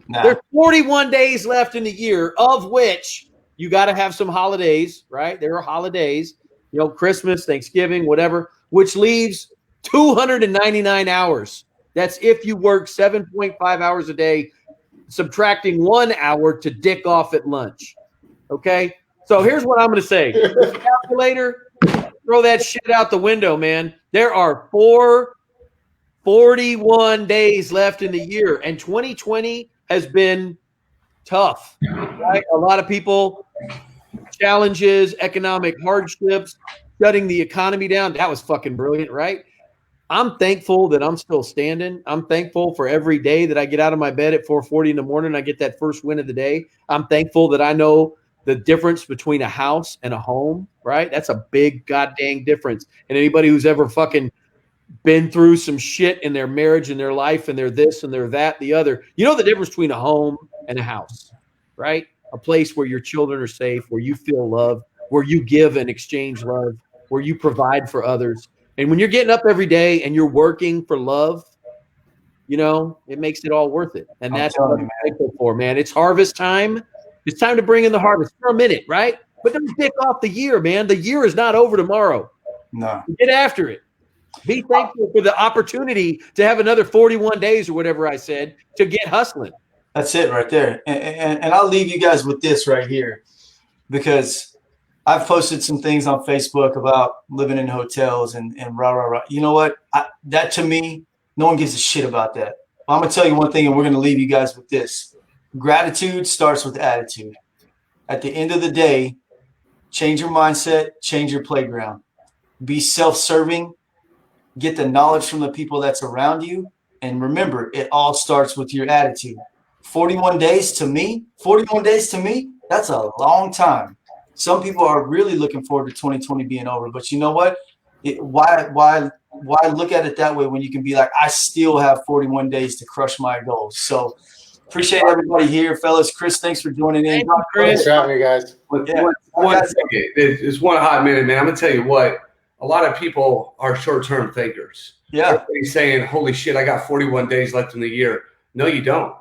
Nah. There's 41 days left in the year, of which you got to have some holidays, right? There are holidays, Christmas, Thanksgiving, whatever, which leaves 299 hours. That's if you work 7.5 hours a day, subtracting 1 hour to dick off at lunch. Okay? So here's what I'm going to say. Calculator, throw that shit out the window, man. There are 41 days left in the year, and 2020 has been tough, right? A lot of people, challenges, economic hardships, shutting the economy down. That was fucking brilliant, right? I'm thankful that I'm still standing. I'm thankful for every day that I get out of my bed at 4:40 in the morning. I get that first win of the day. I'm thankful that I know the difference between a house and a home, right? That's a big goddamn difference. And anybody who's ever fucking been through some shit in their marriage and their life, and they're this and they're that, the other, the difference between a home and a house, right? A place where your children are safe, where you feel love, where you give and exchange love, where you provide for others. And when you're getting up every day and you're working for love, it makes it all worth it. And that's what I'm thankful for, man. It's harvest time. It's time to bring in the harvest for a minute, right? But don't dick off the year, man. The year is not over tomorrow. No. Get after it. Be thankful for the opportunity to have another 41 days or whatever I said to get hustling. That's it right there. And I'll leave you guys with this right here, because I've posted some things on Facebook about living in hotels and rah. You know what? That to me, no one gives a shit about that. I'm going to tell you one thing, and we're going to leave you guys with this. Gratitude starts with attitude. At the end of the day, change your mindset, change your playground. Be self-serving, get the knowledge from the people that's around you, and remember, it all starts with your attitude. 41 days to me, that's a long time. Some people are really looking forward to 2020 being over, but you know what? Why look at it that way when you can be like, I still have 41 days to crush my goals? So appreciate everybody here, fellas. Chris, thanks for joining in. Thanks for having me, guys. It's one hot minute, man. I'm gonna tell you what. a lot of people are short-term thinkers. Yeah. Everybody's saying, holy shit, I got 41 days left in the year. No, you don't.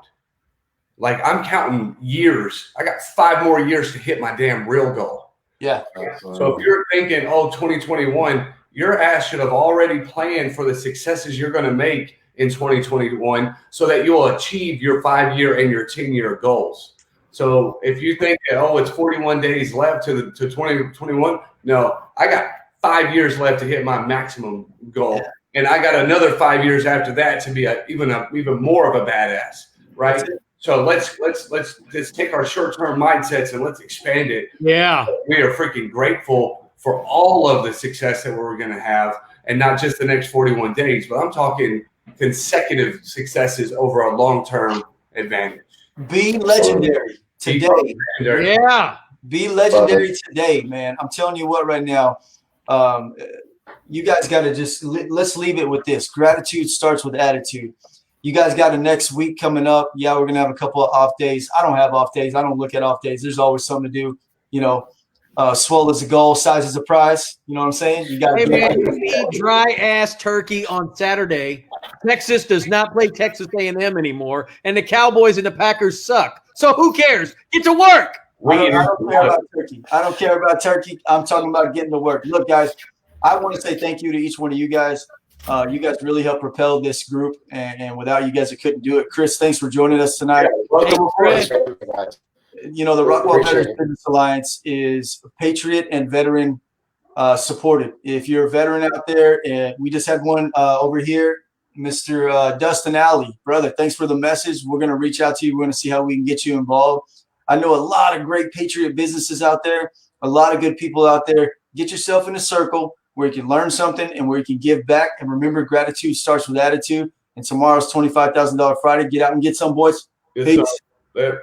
Like, I'm counting years. I got 5 more years to hit my damn real goal. Yeah. So if you're thinking, 2021, your ass should have already planned for the successes you're going to make in 2021 so that you'll achieve your 5-year and your 10-year goals. So if you think that, it's 41 days left to 2021, no, I got 5 years left to hit my maximum goal. Yeah. And I got another 5 years after that to be even more of a badass, right? So let's just take our short-term mindsets and let's expand it. Yeah. We are freaking grateful for all of the success that we're going to have, and not just the next 41 days, but I'm talking consecutive successes over a long-term advantage. Be legendary today. Yeah. Be legendary today, man. I'm telling you what right now. You guys got to just let's leave it with this. Gratitude starts with attitude. You guys got a next week coming up. Yeah, we're going to have a couple of off days. I don't have off days. I don't look at off days. There's always something to do. You know, swell is a goal, size is a prize. You know what I'm saying? You got Hey, man, you eat dry-ass turkey on Saturday. Texas does not play Texas A&M anymore, and the Cowboys and the Packers suck. So who cares? Get to work. I don't care about turkey. I don't care about turkey. I'm talking about getting to work. Look, guys, I want to say thank you to each one of you guys. You guys really helped propel this group, and without you guys, I couldn't do it. Chris, thanks for joining us tonight. Welcome Hey, aboard. You know, the Rockwell Appreciate Veterans Business Alliance is Patriot and veteran supported. If you're a veteran out there, and we just had one over here, Mr. Dustin Alley, brother, thanks for the message. We're going to reach out to you. We're going to see how we can get you involved. I know a lot of great Patriot businesses out there, a lot of good people out there. Get yourself in a circle where you can learn something and where you can give back. And remember, gratitude starts with attitude. And tomorrow's $25,000 Friday. Get out and get some, boys. Yes, Peace. sir.